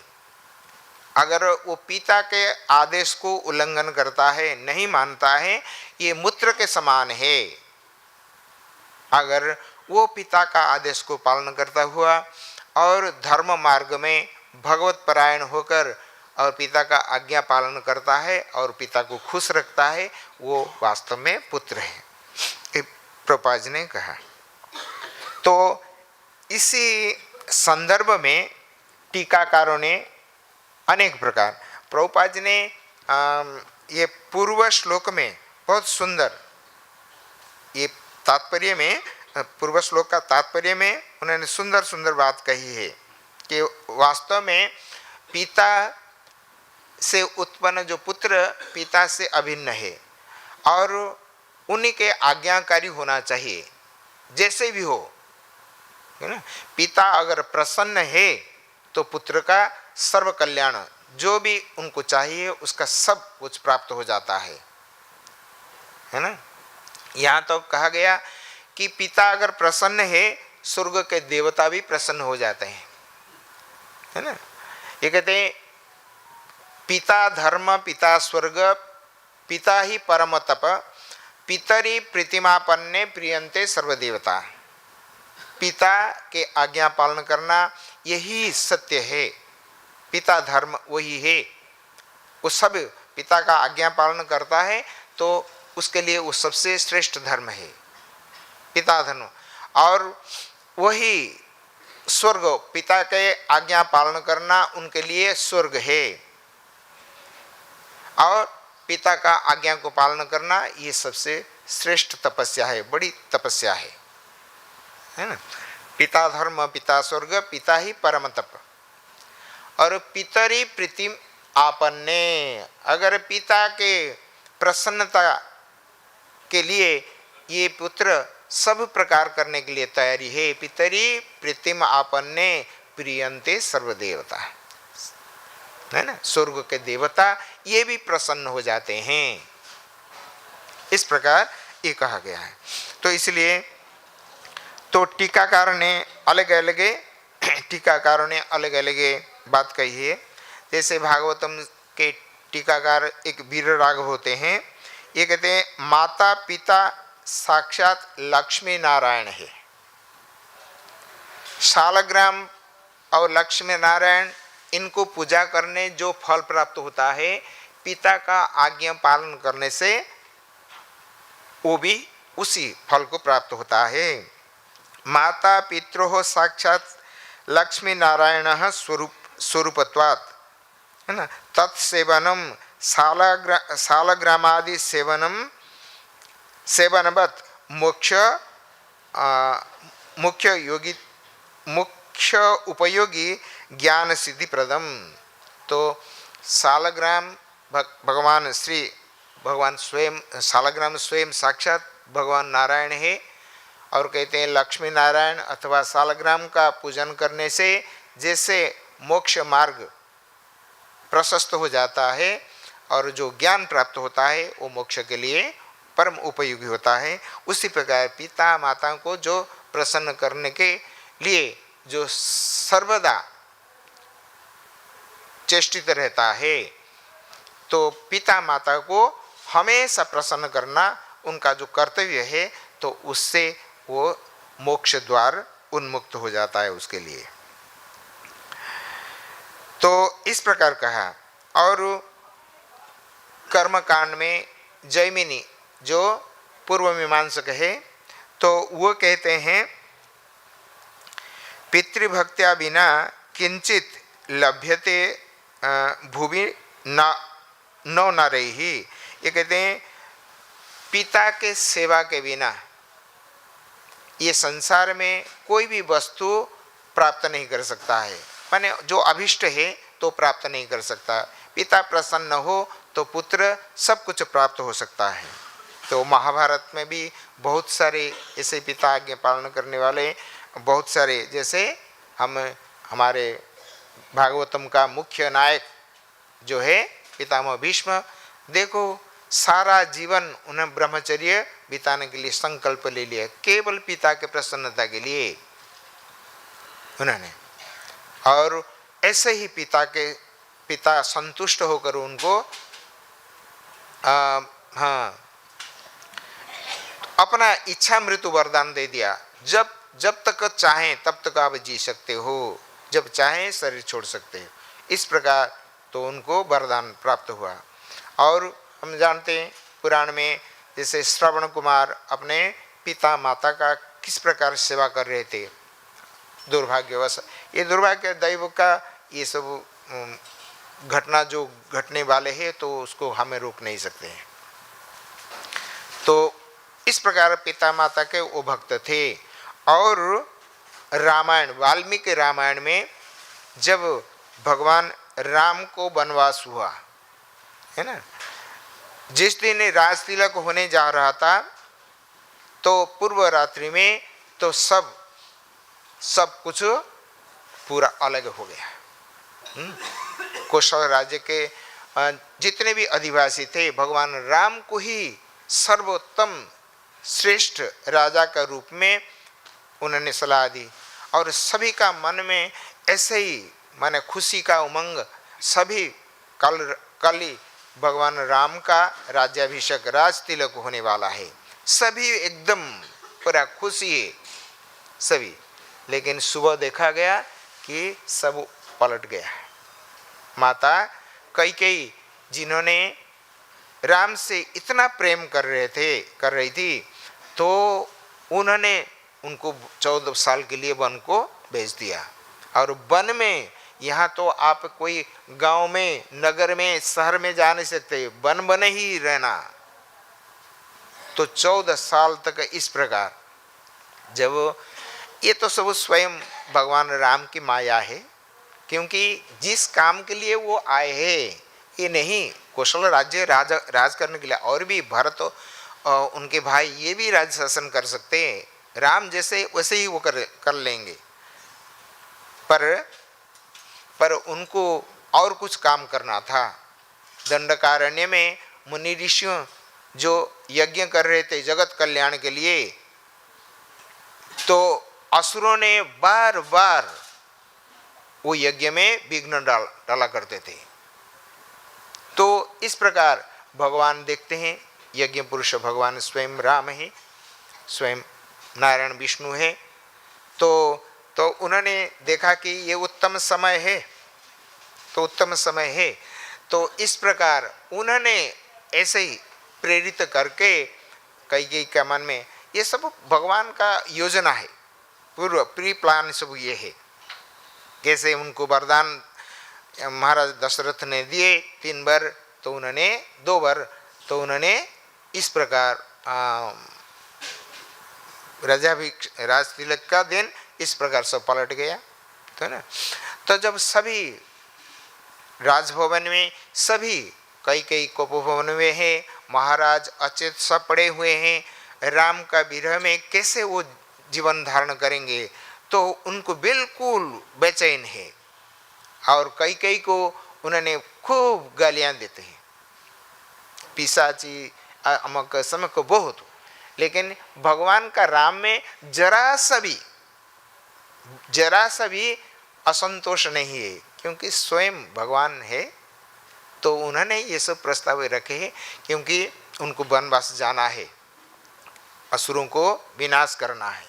अगर वो पिता के आदेश को उल्लंघन करता है, नहीं मानता है, ये मूत्र के समान है। अगर वो पिता का आदेश को पालन करता हुआ और धर्म मार्ग में भगवत परायण होकर और पिता का आज्ञा पालन करता है और पिता को खुश रखता है, वो वास्तव में पुत्र है, प्रभुपाद जी ने कहा। तो इसी संदर्भ में टीकाकारों ने अनेक प्रकार, प्रभुपाद जी ने ये पूर्व श्लोक में बहुत सुंदर, ये तात्पर्य में, पूर्व श्लोक का तात्पर्य में उन्होंने सुंदर सुंदर बात कही है कि वास्तव में पिता से उत्पन्न जो पुत्र पिता से अभिन्न है और उन्हीं के आज्ञाकारी होना चाहिए, जैसे भी हो, है ना। पिता अगर प्रसन्न है तो पुत्र का सर्व कल्याण, जो भी उनको चाहिए उसका सब कुछ प्राप्त हो जाता है ना। यहाँ तो कहा गया कि पिता अगर प्रसन्न है, स्वर्ग के देवता भी प्रसन्न हो जाते हैं, है ना। ये कहते हैं पिता धर्म, पिता स्वर्ग, पिता ही परम तप, पितरी प्रतिमापन्ने प्रियंते सर्वदेवता। पिता के आज्ञा पालन करना यही सत्य है, पिता धर्म वही है। वो सब पिता का आज्ञा पालन करता है तो उसके लिए वो सबसे श्रेष्ठ धर्म है, पिता धर्म। और वही स्वर्ग, पिता के आज्ञा पालन करना उनके लिए स्वर्ग है, और पिता का आज्ञा को पालन करना ये सबसे श्रेष्ठ तपस्या है, बड़ी तपस्या है ना। पिता धर्म, पिता स्वर्ग, पिता ही परम तप। और पितरी प्रीतिम आपन्ने, अगर पिता के प्रसन्नता के लिए ये पुत्र सब प्रकार करने के लिए तैयारी है। पितरी प्रीतिम आपन्ने प्रियंते सर्वदेवता, है ना। स्वर्ग के देवता ये भी प्रसन्न हो जाते हैं, इस प्रकार ये कहा गया है। तो इसलिए तो टीकाकारों ने अलग अलग बात कही है। जैसे भागवतम के टीकाकार एक वीर राघव होते हैं, ये कहते हैं माता पिता साक्षात लक्ष्मी नारायण है। शालग्राम और लक्ष्मी नारायण, इनको पूजा करने जो फल प्राप्त होता है, पिता का आज्ञा पालन करने से वो भी उसी फल को प्राप्त होता है। माता पितरोः साक्षात लक्ष्मी नारायण स्वरूपत्वात्, है ना। तत्सेवनम शालग्रामादि सेवनवत् मुख्य उपयोगी ज्ञान सिद्धि प्रदम। तो शालग्राम भगवान स्वयं, शालग्राम स्वयं साक्षात भगवान नारायण है। और कहते हैं लक्ष्मी नारायण अथवा शालग्राम का पूजन करने से जैसे मोक्ष मार्ग प्रशस्त हो जाता है और जो ज्ञान प्राप्त होता है वो मोक्ष के लिए परम उपयोगी होता है, उसी प्रकार पिता माता को जो प्रसन्न करने के लिए जो सर्वदा चेष्टित रहता है, तो पिता माता को हमेशा प्रसन्न करना उनका जो कर्तव्य है, तो उससे वो मोक्ष द्वार उन्मुक्त हो जाता है उसके लिए। तो इस प्रकार कहा। और कर्मकांड में जैमिनी जो पूर्व मीमांसक है, तो वो कहते हैं पितृभक्त्या बिना किंचित लभ्यते भूमि न रही। ये कहते हैं पिता के सेवा के बिना ये संसार में कोई भी वस्तु प्राप्त नहीं कर सकता है, माने जो अभिष्ट है तो प्राप्त नहीं कर सकता। पिता प्रसन्न हो तो पुत्र सब कुछ प्राप्त हो सकता है। तो महाभारत में भी बहुत सारे ऐसे पिता आज्ञा पालन करने वाले बहुत सारे, जैसे हमारे भागवतम का मुख्य नायक जो है पितामह भीष्म, देखो सारा जीवन उन्हें ब्रह्मचर्य बिताने के लिए संकल्प ले लिया, केवल पिता के प्रसन्नता के लिए उन्होंने। और ऐसे ही पिता संतुष्ट होकर उनको अपना इच्छा मृत्यु वरदान दे दिया। जब तक चाहें तब तक आप जी सकते हो, जब चाहें शरीर छोड़ सकते हो। इस प्रकार तो उनको वरदान प्राप्त हुआ। और हम जानते हैं पुराण में जैसे श्रवण कुमार अपने पिता माता का किस प्रकार सेवा कर रहे थे, दुर्भाग्यवश ये दुर्भाग्य दैव का ये सब घटना जो घटने वाले हैं, तो उसको हमें रोक नहीं सकते हैं। तो इस प्रकार पिता माता के वो भक्त थे। और रामायण, वाल्मीकि रामायण में जब भगवान राम को वनवास हुआ है ना, जिस दिन राज तिलक होने जा रहा था, तो पूर्व रात्रि में तो सब कुछ पूरा अलग हो गया। कौशल राज्य के जितने भी अधिवासी थे, भगवान राम को ही सर्वोत्तम श्रेष्ठ राजा का रूप में उन्होंने सलाह दी। और सभी का मन में ऐसे ही माने खुशी का उमंग, सभी कल ही भगवान राम का राज्याभिषेक राज तिलक होने वाला है, सभी एकदम पूरा खुशी है सभी। लेकिन सुबह देखा गया कि सब पलट गया। माता कैकेयी जिन्होंने राम से इतना प्रेम कर रही थी, तो उन्होंने उनको 14 साल के लिए वन को भेज दिया। और वन में यहाँ तो आप कोई गांव में, नगर में, शहर में जा नहीं सकते, वन ही रहना। तो 14 साल तक इस प्रकार, जब ये तो सब स्वयं भगवान राम की माया है, क्योंकि जिस काम के लिए वो आए हैं, ये नहीं कौशल राज्य राज करने के लिए, और भी भरत उनके भाई ये भी राज्य शासन कर सकते हैं, राम जैसे वैसे ही वो कर लेंगे। पर उनको और कुछ काम करना था। दंडकारण्य में मुनि ऋषियों जो यज्ञ कर रहे थे जगत कल्याण के लिए, तो असुरों ने बार बार वो यज्ञ में विघ्न डाला करते थे। तो इस प्रकार भगवान देखते हैं, यज्ञ पुरुष भगवान स्वयं राम है, स्वयं नारायण विष्णु है। तो उन्होंने देखा कि ये उत्तम समय है, तो उत्तम समय है, तो इस प्रकार उन्होंने ऐसे ही प्रेरित करके कैकेयी के मन में ये सब भगवान का योजना है, पूर्व प्री प्लान सब ये है। कैसे उनको वरदान महाराज दशरथ ने दिए 3 बार, तो उन्होंने 2 बार, तो उन्होंने इस प्रकार राज तिलक का दिन इस प्रकार सब पलट गया, तो ना। तो जब सभी राजभवन में, सभी कैकेयी उपभवन में है, महाराज अचेत सब पड़े हुए हैं, राम का विरह में कैसे वो जीवन धारण करेंगे, तो उनको बिल्कुल बेचैन है। और कैकेयी को उन्होंने खूब गालियां देते हैं, पिशाची अमक समक बहुत। लेकिन भगवान का राम में जरा सा भी असंतोष नहीं है, क्योंकि स्वयं भगवान है। तो उन्होंने ये सब प्रस्ताव रखे हैं, क्योंकि उनको वनवास जाना है, असुरों को विनाश करना है।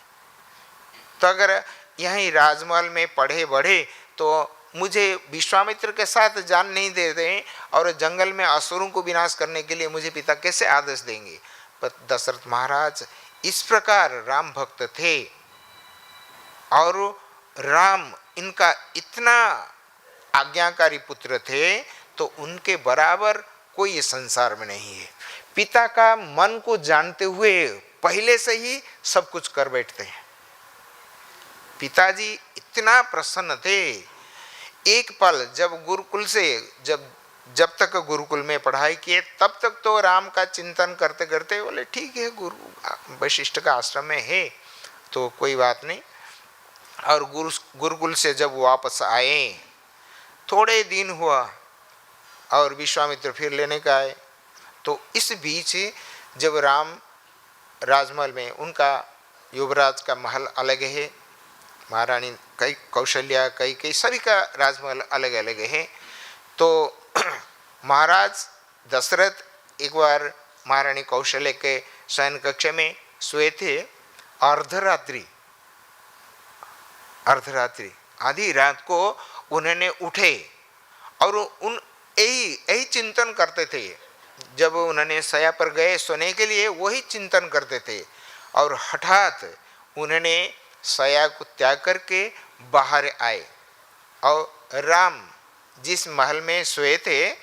तो अगर यहीं राजमहल में पढ़े बढ़े तो मुझे विश्वामित्र के साथ जान नहीं दे रहे और जंगल में असुरों को विनाश करने के लिए मुझे पिता कैसे आदेश देंगे। पर दशरथ महाराज इस प्रकार राम भक्त थे और राम इनका इतना आज्ञाकारी पुत्र थे, तो उनके बराबर कोई ये संसार में नहीं है। पिता का मन को जानते हुए पहले से ही सब कुछ कर बैठते हैं। पिताजी इतना प्रसन्न थे। एक पल जब गुरुकुल से जब तक गुरुकुल में पढ़ाई किए तब तक तो राम का चिंतन करते करते बोले ठीक है, गुरु वशिष्ठ का आश्रम में है तो कोई बात नहीं। और गुरुकुल से जब वापस आए थोड़े दिन हुआ और विश्वामित्र फिर लेने का आए। तो इस बीच जब राम राजमहल में, उनका युवराज का महल अलग है, महारानी कई कौशल्या कई सभी का राजमहल अलग अलग है। तो महाराज दशरथ एक बार महारानी कौशल्या के शयन कक्ष में सोए थे। अर्धरात्रि आधी रात को उन्होंने उठे और उन यही चिंतन करते थे। जब उन्होंने शया पर गए सोने के लिए वही चिंतन करते थे और हठात उन्होंने शया को त्याग करके बाहर आए और राम जिस महल में सोए थे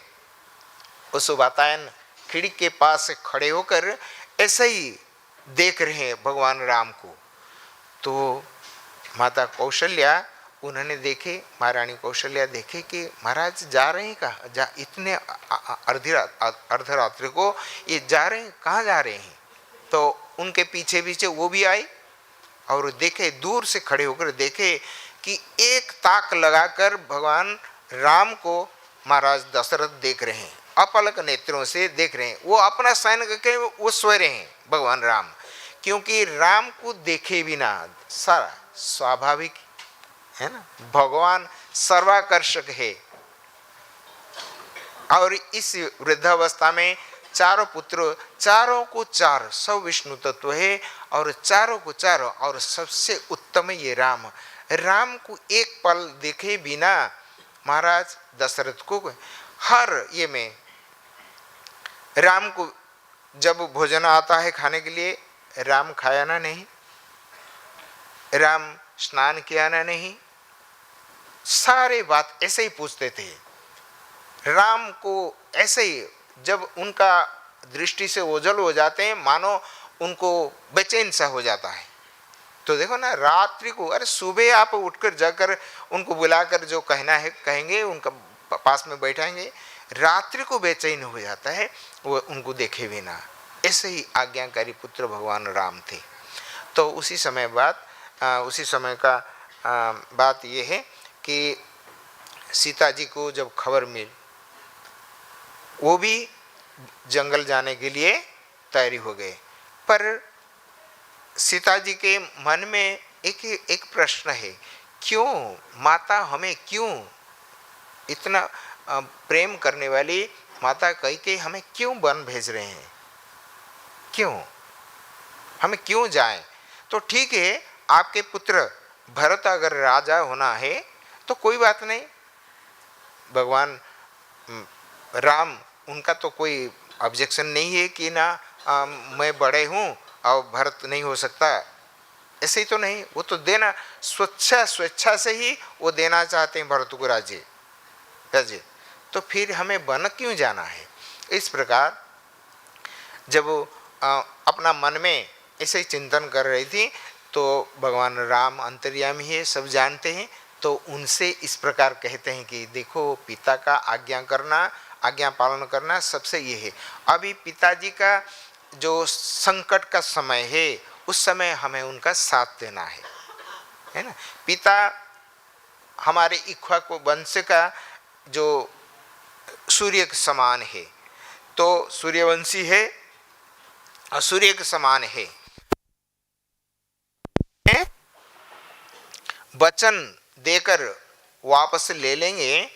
उस वातायन खिड़की के पास खड़े होकर ऐसे ही देख रहे हैं भगवान राम को। तो माता कौशल्या उन्होंने देखे, महारानी कौशल्या देखे कि महाराज जा रहे हैं कहाँ, जा इतने अर्धरात्रि को ये जा रहे हैं, कहाँ जा रहे हैं। तो उनके पीछे पीछे वो भी आए और देखे, दूर से खड़े होकर देखे कि एक ताक लगाकर भगवान राम को महाराज दशरथ देख रहे हैं, अपलक नेत्रों से देख रहे हैं। वो अपना शयन करके वो सो रहे हैं भगवान राम, क्योंकि राम को देखे बिना सारा स्वाभाविक है ना, भगवान सर्वाकर्षक है। और इस वृद्धावस्था में चारों पुत्र, चारों को चार, सब विष्णु तत्व है और चारों को चारों, और सबसे उत्तम ये राम को एक पल देखे बिना महाराज दशरथ को हर ये में राम को जब भोजन आता है खाने के लिए, राम खाया ना नहीं, राम स्नान किया ना नहीं, सारे बात ऐसे ही पूछते थे। राम को ऐसे ही जब उनका दृष्टि से ओझल हो जाते हैं, मानो उनको बेचैन सा हो जाता है। तो देखो ना, रात्रि को, अरे सुबह आप उठकर जाकर उनको बुलाकर जो कहना है कहेंगे, उनका पास में बैठाएंगे, रात्रि को बेचैन हो जाता है वो उनको देखे बिना। ऐसे ही आज्ञाकारी पुत्र भगवान राम थे। तो उसी समय का बात ये है कि सीता जी को जब खबर मिली, वो भी जंगल जाने के लिए तैयारी हो गए। पर सीता जी के मन में एक प्रश्न है, क्यों माता हमें, क्यों इतना प्रेम करने वाली माता कैकेयी हमें क्यों वन भेज रहे हैं, क्यों हमें क्यों जाएं। तो ठीक है, आपके पुत्र भरत अगर राजा होना है तो कोई बात नहीं, भगवान राम उनका तो कोई ऑब्जेक्शन नहीं है कि ना मैं बड़े हूँ और भरत नहीं हो सकता, ऐसे ही तो नहीं। वो तो देना स्वेच्छा से ही वो देना चाहते हैं भरत को राज्य। तो फिर हमें वन क्यों जाना है। इस प्रकार जब अपना मन में ऐसे ही चिंतन कर रही थी तो भगवान राम अंतर्यामी है, सब जानते हैं। तो उनसे इस प्रकार कहते हैं कि देखो, पिता का आज्ञा पालन करना सबसे ये है। अभी पिताजी का जो संकट का समय है उस समय हमें उनका साथ देना है ना। पिता हमारे इक्ष्वाकु वंश का जो सूर्य के समान है, तो सूर्यवंशी है सूर्य के समान है। वचन देकर वापस ले लेंगे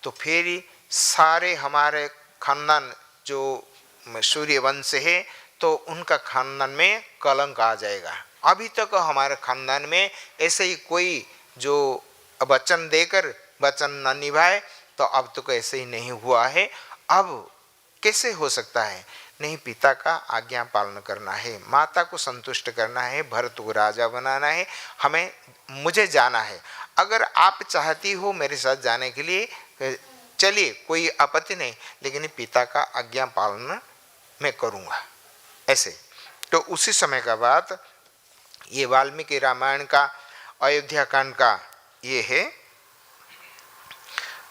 तो फिर सारे हमारे खानदान जो सूर्य वंश है तो उनका खानदान में कलंक आ जाएगा। अभी तक हमारे खानदान में ऐसे ही कोई जो वचन देकर वचन न निभाए तो अब तक ऐसे ही नहीं हुआ है। अब कैसे हो सकता है? नहीं, पिता का आज्ञा पालन करना है, माता को संतुष्ट करना है, भरत को राजा बनाना है, हमें मुझे जाना है। अगर आप चाहती हो मेरे साथ जाने के लिए चलिए, कोई आपत्ति नहीं, लेकिन पिता का आज्ञा पालन मैं करूँगा ऐसे। तो उसी समय का बात ये वाल्मीकि रामायण का अयोध्या कांड का ये है।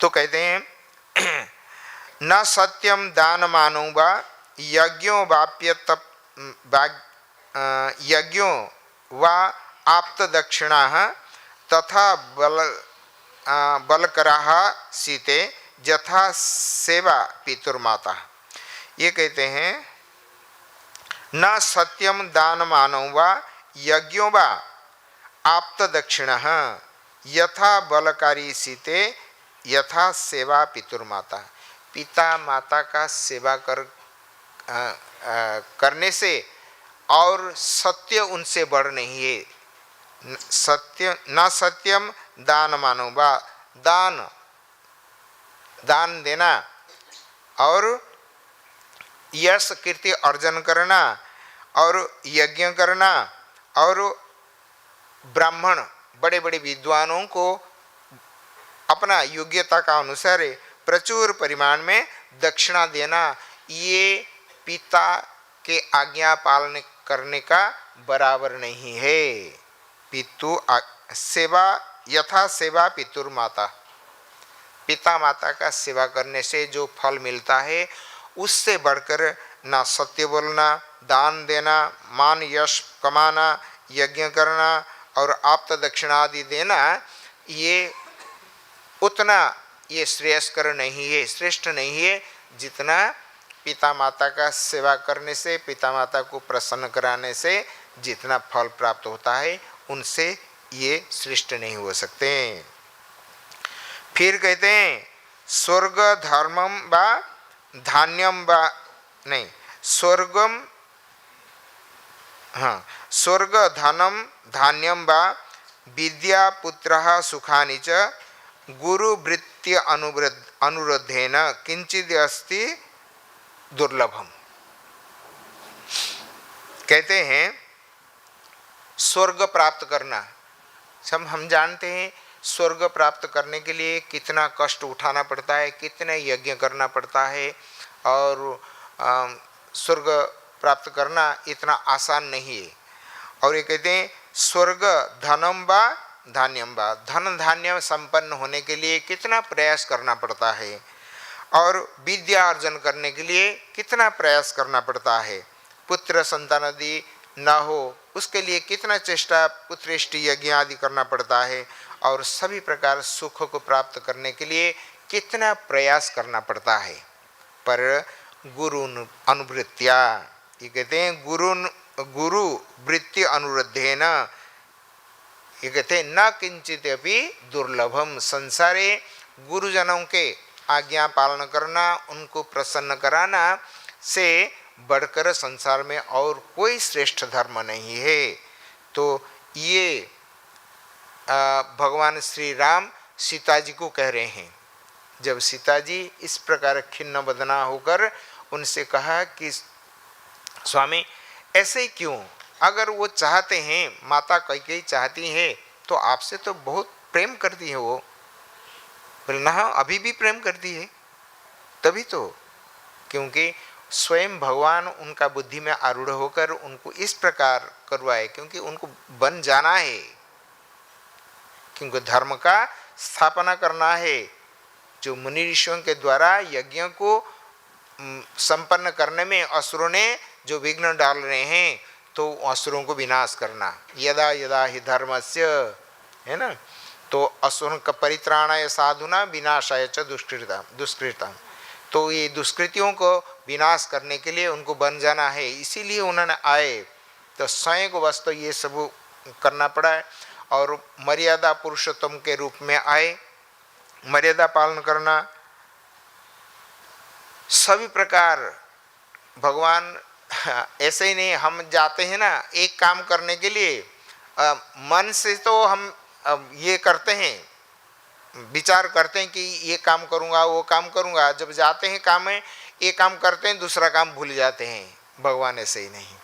तो कहते हैं न सत्यम दानमानो वा यज्ञो वाप्य यज्ञो वा आप्त दक्षिणा तथा बलकराः सीते यथा सेवा पितुर्माता। ये कहते हैं न सत्यम दानमानो वा यज्ञो वा आप्त दक्षिणः यथा बलकारी सीते यथा सेवा पितुर्माता। पिता माता का सेवा करने से और सत्य उनसे बढ़ नहीं है। सत्य न सत्यम दान मानो वा दान देना और यश कीर्ति अर्जन करना और यज्ञ करना और ब्राह्मण बड़े बड़े विद्वानों को अपना योग्यता का अनुसार प्रचुर परिमाण में दक्षिणा देना, ये पिता के आज्ञा पालन करने का बराबर नहीं है। पितु सेवा यथा सेवा पितुर्माता। पिता माता का सेवा करने से जो फल मिलता है उससे बढ़कर ना सत्य बोलना, दान देना, मान यश कमाना, यज्ञ करना और आप्त दक्षिणा आदि देना, ये उतना ये श्रेयस्कर नहीं है, श्रेष्ठ नहीं है जितना पिता माता का सेवा करने से, पिता माता को प्रसन्न कराने से जितना फल प्राप्त होता है उनसे ये श्रेष्ठ नहीं हो सकते। फिर कहते हैं स्वर्ग धर्मम वा धान्यम वा नहीं स्वर्गम स्वर्ग धनम धान्यम वा विद्या पुत्रः सुखानि च गुरुवृत्ति अनुरुद्धेन किंचिद अस्ति दुर्लभम। कहते हैं स्वर्ग प्राप्त करना, हम जानते हैं स्वर्ग प्राप्त करने के लिए कितना कष्ट उठाना पड़ता है, कितना यज्ञ करना पड़ता है और स्वर्ग प्राप्त करना इतना आसान नहीं है। और ये कहते हैं स्वर्ग धनम वा धान्यम वा, धन धान्य संपन्न होने के लिए कितना प्रयास करना पड़ता है और विद्या अर्जन करने के लिए कितना प्रयास करना पड़ता है। पुत्र संतान आदि न हो उसके लिए कितना चेष्टा पुत्रेष्टि यज्ञ आदि करना पड़ता है और सभी प्रकार सुख को प्राप्त करने के लिए कितना प्रयास करना पड़ता है। पर गुरु अनुवृत्तिया, ये कहते हैं गुरु वृत्ति अनुरुद्धेन, ये कहते हैं न किंचित अभी दुर्लभम। संसारे गुरुजनों के आज्ञा पालन करना, उनको प्रसन्न कराना से बढ़कर संसार में और कोई श्रेष्ठ धर्म नहीं है। तो ये भगवान श्री राम सीता जी को कह रहे हैं। जब सीता जी इस प्रकार खिन्न बदना होकर उनसे कहा कि स्वामी ऐसे ही क्यों, अगर वो चाहते हैं, माता कैकेयी चाहती है तो आपसे तो बहुत प्रेम करती है वो, बोले ना अभी भी प्रेम करती है, तभी तो, क्योंकि स्वयं भगवान उनका बुद्धि में आरूढ़ होकर उनको इस प्रकार करवाए, क्योंकि उनको बन जाना है, क्योंकि धर्म का स्थापना करना है। जो मुनि ऋषियों के द्वारा यज्ञ को संपन्न करने में असुरों ने जो विघ्न डाल रहे हैं तो असुरों को विनाश करना, यदा यदा हि धर्मस्य, है ना, तो असुरों का परित्राणाय साधुना विनाशाय च दुष्कृता। तो तो ये दुष्कृतियों को विनाश करने के लिए उनको बन जाना है, इसीलिए उन्होंने आए। तो स्वयं को बस तो ये सब करना पड़ा है। और मर्यादा पुरुषोत्तम के रूप में आए, मर्यादा पालन करना सभी प्रकार। भगवान ऐसे ही नहीं, हम जाते हैं ना एक काम करने के लिए, मन से तो हम ये करते हैं, विचार करते हैं कि ये काम करूँगा वो काम करूँगा, जब जाते हैं काम में एक काम करते हैं दूसरा काम भूल जाते हैं। भगवान ऐसे ही नहीं,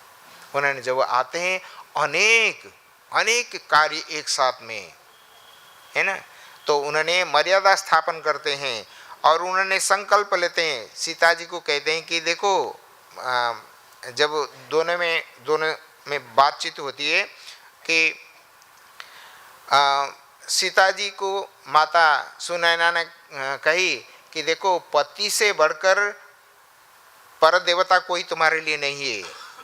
उन्होंने जब आते हैं अनेक अनेक कार्य एक साथ में, है ना, तो उन्होंने मर्यादा स्थापन करते हैं और उन्होंने संकल्प लेते हैं। सीता जी को कहते हैं कि देखो, जब दोनों में बातचीत होती है कि सीता जी को माता सुनैना ने कही कि देखो, पति से बढ़कर पर देवता कोई तुम्हारे लिए नहीं है,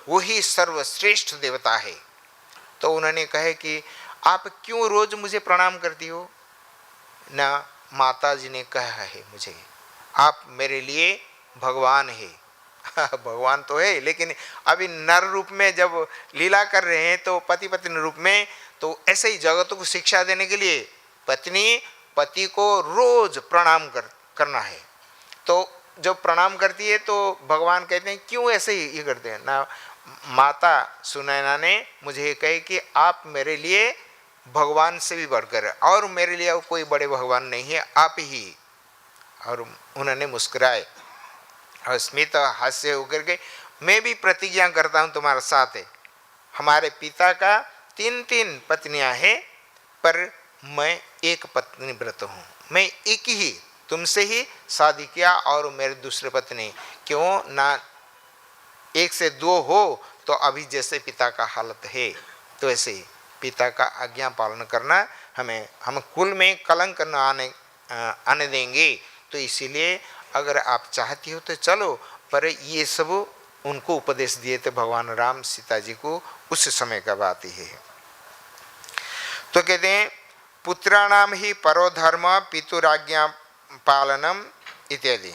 वही सर्वश्रेष्ठ देवता है। तो उन्होंने कहे कि आप क्यों रोज मुझे प्रणाम करती हो? ना, माता जी ने कहा है मुझे, आप मेरे लिए भगवान है। भगवान तो है, लेकिन अभी नर रूप में जब लीला कर रहे हैं तो पति पत्नी रूप में, तो ऐसे ही जगत को शिक्षा देने के लिए पत्नी पति को रोज प्रणाम करना है। तो जब प्रणाम करती है तो भगवान कहते हैं क्यों ऐसे ही ये करते हैं ना, माता सुनैना ने मुझे कहे कि आप मेरे लिए भगवान से भी बढ़कर है और मेरे लिए कोई बड़े भगवान नहीं है, आप ही। और उन्होंने मुस्कुराए और स्मित हास्य होकर के, मैं भी प्रतिज्ञा करता हूँ तुम्हारे साथ है, हमारे पिता का 3 पत्नियां हैं पर मैं एक पत्नी व्रत हूँ, मैं एक ही तुमसे ही शादी किया और मेरे दूसरे पत्नी, क्यों ना 1 से 2 हो तो अभी जैसे पिता का हालत है तो ऐसे ही पिता का आज्ञा पालन करना, हम कुल में कलंक न आने देंगे। तो इसीलिए अगर आप चाहती हो तो चलो, पर ये सब उनको उपदेश दिए थे भगवान राम सीता जी को, उस समय का बात ही है। तो कहते हैं पुत्राणाम ही परो धर्म पितुराज्ञा पालनम इत्यादि।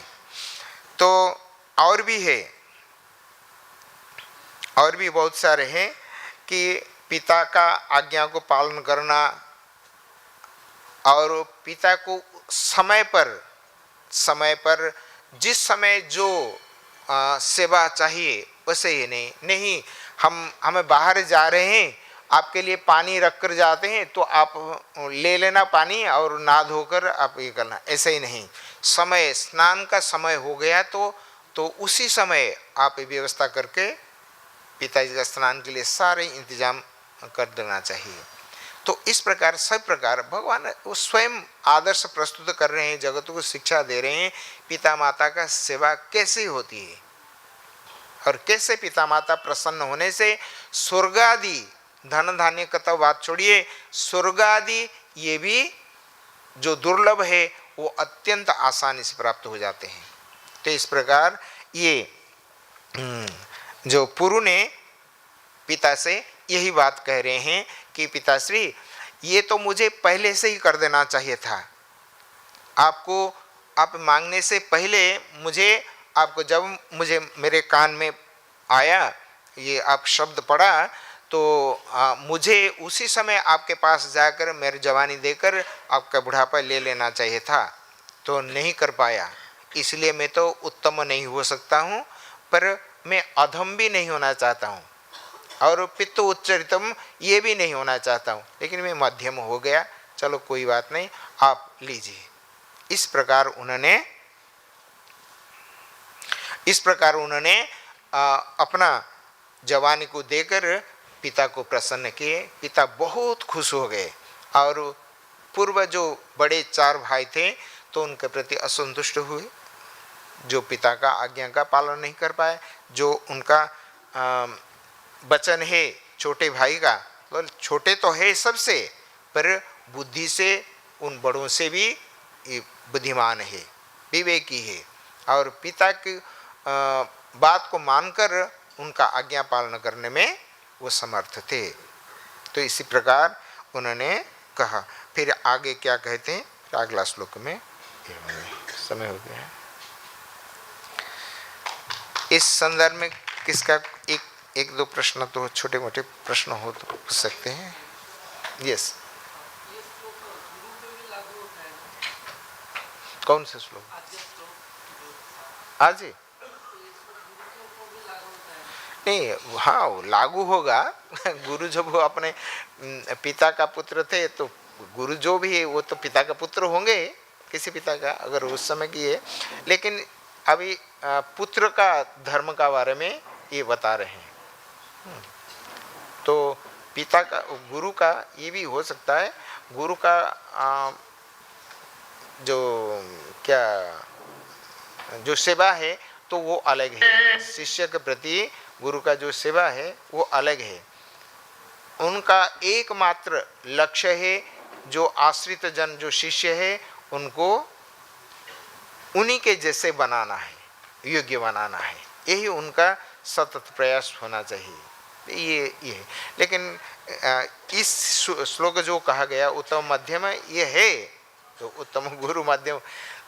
तो और भी है, और भी बहुत सारे हैं कि पिता का आज्ञा को पालन करना और पिता को समय पर जिस समय जो सेवा चाहिए वैसे ही नहीं हमें बाहर जा रहे हैं, आपके लिए पानी रख कर जाते हैं तो आप ले लेना पानी और नहा धोकर आप ये करना, ऐसे ही नहीं। समय स्नान का समय हो गया तो उसी समय आप व्यवस्था करके पिताजी का स्नान के लिए सारे इंतजाम कर देना चाहिए। तो इस प्रकार सब प्रकार भगवान वो स्वयं आदर्श प्रस्तुत कर रहे हैं, जगत को शिक्षा दे रहे हैं पिता माता का सेवा कैसे होती है और कैसे पिता माता प्रसन्न होने से स्वर्ग आदि धन धान्य का तो बात छोड़िए, स्वर्ग आदि ये भी जो दुर्लभ है वो अत्यंत आसानी से प्राप्त हो जाते हैं। तो इस प्रकार ये जो पुरु ने पिता से यही बात कह रहे हैं कि पिताश्री ये तो मुझे पहले से ही कर देना चाहिए था, आपको आप मांगने से पहले आपको जब मुझे मेरे कान में आया ये आप शब्द पढ़ा तो मुझे उसी समय आपके पास जाकर मेरी जवानी देकर आपका बुढ़ापा ले लेना चाहिए था, तो नहीं कर पाया। इसलिए मैं तो उत्तम नहीं हो सकता हूँ, पर मैं अधम भी नहीं होना चाहता हूँ और पित्त उच्चरितम ये भी नहीं होना चाहता हूँ, लेकिन मैं मध्यम हो गया, चलो कोई बात नहीं, आप लीजिए। इस प्रकार उन्होंने अपना जवानी को देकर पिता को प्रसन्न किए। पिता बहुत खुश हो गए और पूर्व जो बड़े 4 भाई थे तो उनके प्रति असंतुष्ट हुए, जो पिता का आज्ञा का पालन नहीं कर पाए, जो उनका वचन है छोटे भाई का, तो छोटे तो है सबसे, पर बुद्धि से उन बड़ों से भी बुद्धिमान है, विवेकी है और पिता की बात को मानकर उनका आज्ञा पालन करने में वो समर्थ थे। तो इसी प्रकार उन्होंने कहा। फिर आगे क्या कहते हैं अगला श्लोक में, समय हो गया है। इस संदर्भ में किसका एक दो प्रश्न तो छोटे मोटे प्रश्न हो तो पूछ सकते हैं। यस, कौन सा श्लोक? आज नहीं, हाँ लागू होगा। गुरु जब वो अपने पिता का पुत्र थे तो गुरु जो भी है वो तो पिता का पुत्र होंगे, किसी पिता का अगर उस समय की है। लेकिन अभी पुत्र का धर्म का बारे में ये बता रहे हैं। तो पिता का, गुरु का ये भी हो सकता है। गुरु का जो क्या जो सेवा है तो वो अलग है। शिष्य के प्रति गुरु का जो सेवा है वो अलग है। उनका एकमात्र लक्ष्य है जो आश्रित जन जो शिष्य है उनको उन्हीं के जैसे बनाना है, योग्य बनाना है। यही उनका सतत प्रयास होना चाहिए। ये लेकिन इस श्लोक जो कहा गया उत्तम मध्यम ये है, तो उत्तम गुरु मध्यम।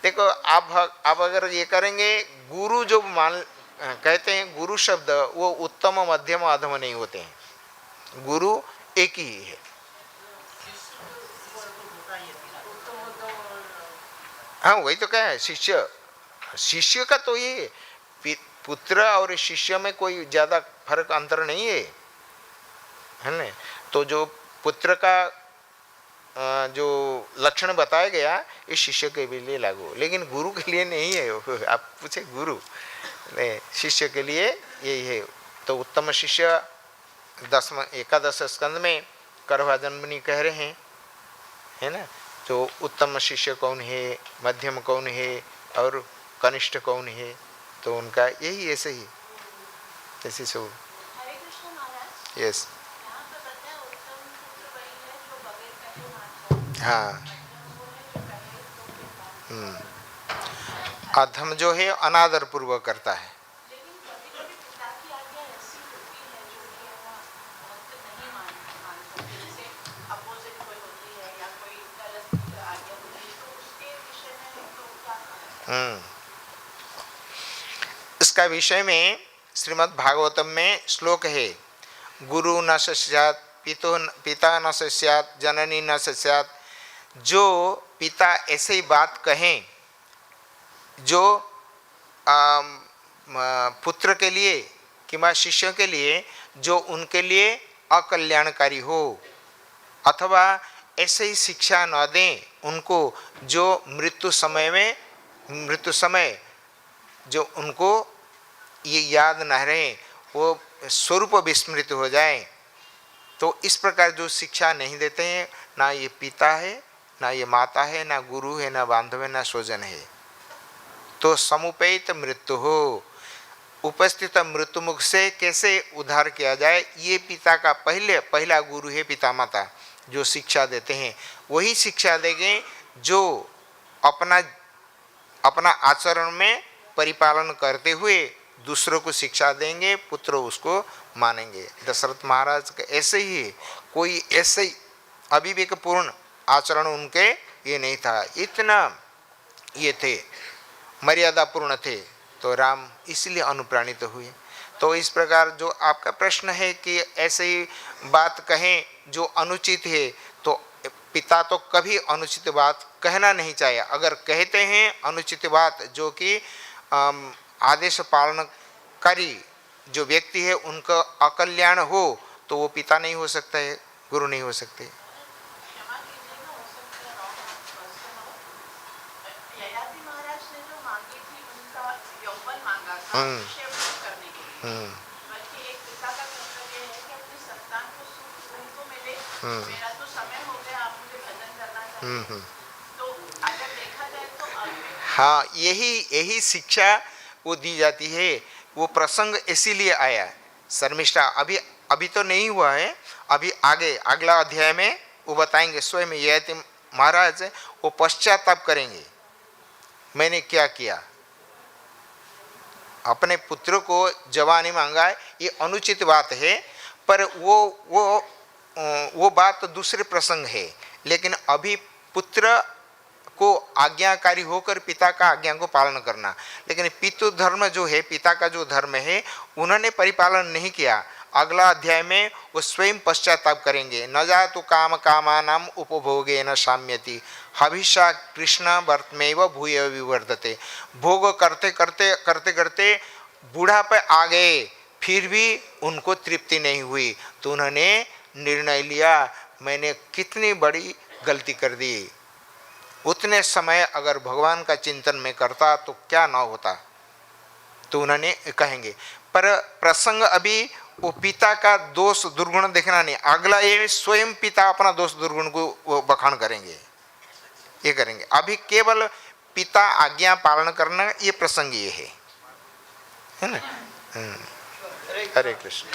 देखो आप अगर ये करेंगे, गुरु जो मान कहते हैं गुरु शब्द वो उत्तम मध्यम अधम नहीं होते हैं। गुरु एक ही है। हाँ वही तो क्या है, शिष्य का तो ये पुत्र और शिष्य में कोई ज्यादा फर्क अंतर नहीं है ना। तो जो पुत्र का जो लक्षण बताया गया इस शिष्य के लिए लागू, लेकिन गुरु के लिए नहीं है। आप पूछे गुरु नहीं, शिष्य के लिए यही है। तो उत्तम शिष्य 11 स्कंद में करवा जन्मनी कह रहे हैं, है ना। तो उत्तम शिष्य कौन है, मध्यम कौन है और कनिष्ठ कौन है, तो उनका यही ऐसे ही ऐसे सब। यस, हाँ। अधम जो है अनादर पूर्वक करता है। इसका विषय में श्रीमद् भागवतम में श्लोक है, गुरु न सस्यात् पिता न सस्यात् जननी न सस्यात्। जो पिता ऐसे ही बात कहें जो पुत्र के लिए किंवा शिष्य के लिए जो उनके लिए अकल्याणकारी हो, अथवा ऐसे ही शिक्षा न दें उनको जो मृत्यु समय जो उनको ये याद न रहे, वो स्वरूप विस्मृत हो जाए, तो इस प्रकार जो शिक्षा नहीं देते हैं, ना ये पिता है, ना ये माता है, ना गुरु है, ना बांधव है, ना स्वजन है, तो समुपैत मृत्यु हो। उपस्थित मृत्यु मुख से कैसे उद्धार किया जाए, ये पिता का पहला गुरु है पिता माता, जो शिक्षा देते हैं। वही शिक्षा देंगे जो अपना आचरण में परिपालन करते हुए दूसरों को शिक्षा देंगे, पुत्र उसको मानेंगे। दशरथ महाराज का ऐसे ही है, कोई ऐसे ही अविवेकपूर्ण आचरण उनके ये नहीं था, इतना ये थे, मर्यादापूर्ण थे, तो राम इसलिए अनुप्राणित हुए। तो इस प्रकार जो आपका प्रश्न है कि ऐसे ही बात कहें जो अनुचित है, तो पिता तो कभी अनुचित बात कहना नहीं चाहिए। अगर कहते हैं अनुचित बात जो कि आदेश पालनकारी जो व्यक्ति है उनका अकल्याण हो, तो वो पिता नहीं हो सकता है, गुरु नहीं हो सकते। मेरा तो समय हो गया, आप मुझे भजन करना चाहिए। तो अगर देखा जाए तो हाँ, यही शिक्षा वो दी जाती है। वो प्रसंग इसीलिए आया शर्मिष्ठा, अभी तो नहीं हुआ है, अभी आगे अगला अध्याय में वो बताएंगे। स्वयं ययाति महाराज वो पश्चाताप करेंगे, मैंने क्या किया, अपने पुत्र को जवानी मांगा, ये अनुचित बात है, पर वो बात तो दूसरे प्रसंग है। लेकिन अभी पुत्र को आज्ञाकारी होकर पिता का आज्ञा को पालन करना। लेकिन पितृ धर्म जो है, पिता का जो धर्म है, उन्होंने परिपालन नहीं किया। अगला अध्याय में वो स्वयं पश्चाताप करेंगे। न जातु काम कामानाम उपभोगे न साम्यति हविषा कृष्ण वर्तमेव भूय विवर्धते। भोग करते करते करते करते बूढ़ापे आ गए, फिर भी उनको तृप्ति नहीं हुई, तो उन्होंने निर्णय लिया मैंने कितनी बड़ी गलती कर दी। उतने समय अगर भगवान का चिंतन में करता तो क्या ना होता, तो उन्होंने कहेंगे। पर प्रसंग अभी वो पिता का दोष दुर्गुण देखना नहीं, अगला ये स्वयं पिता अपना दोष दुर्गुण को बखान करेंगे, ये करेंगे। अभी केवल पिता आज्ञा पालन करना, ये प्रसंग ये है ना। हरे कृष्ण।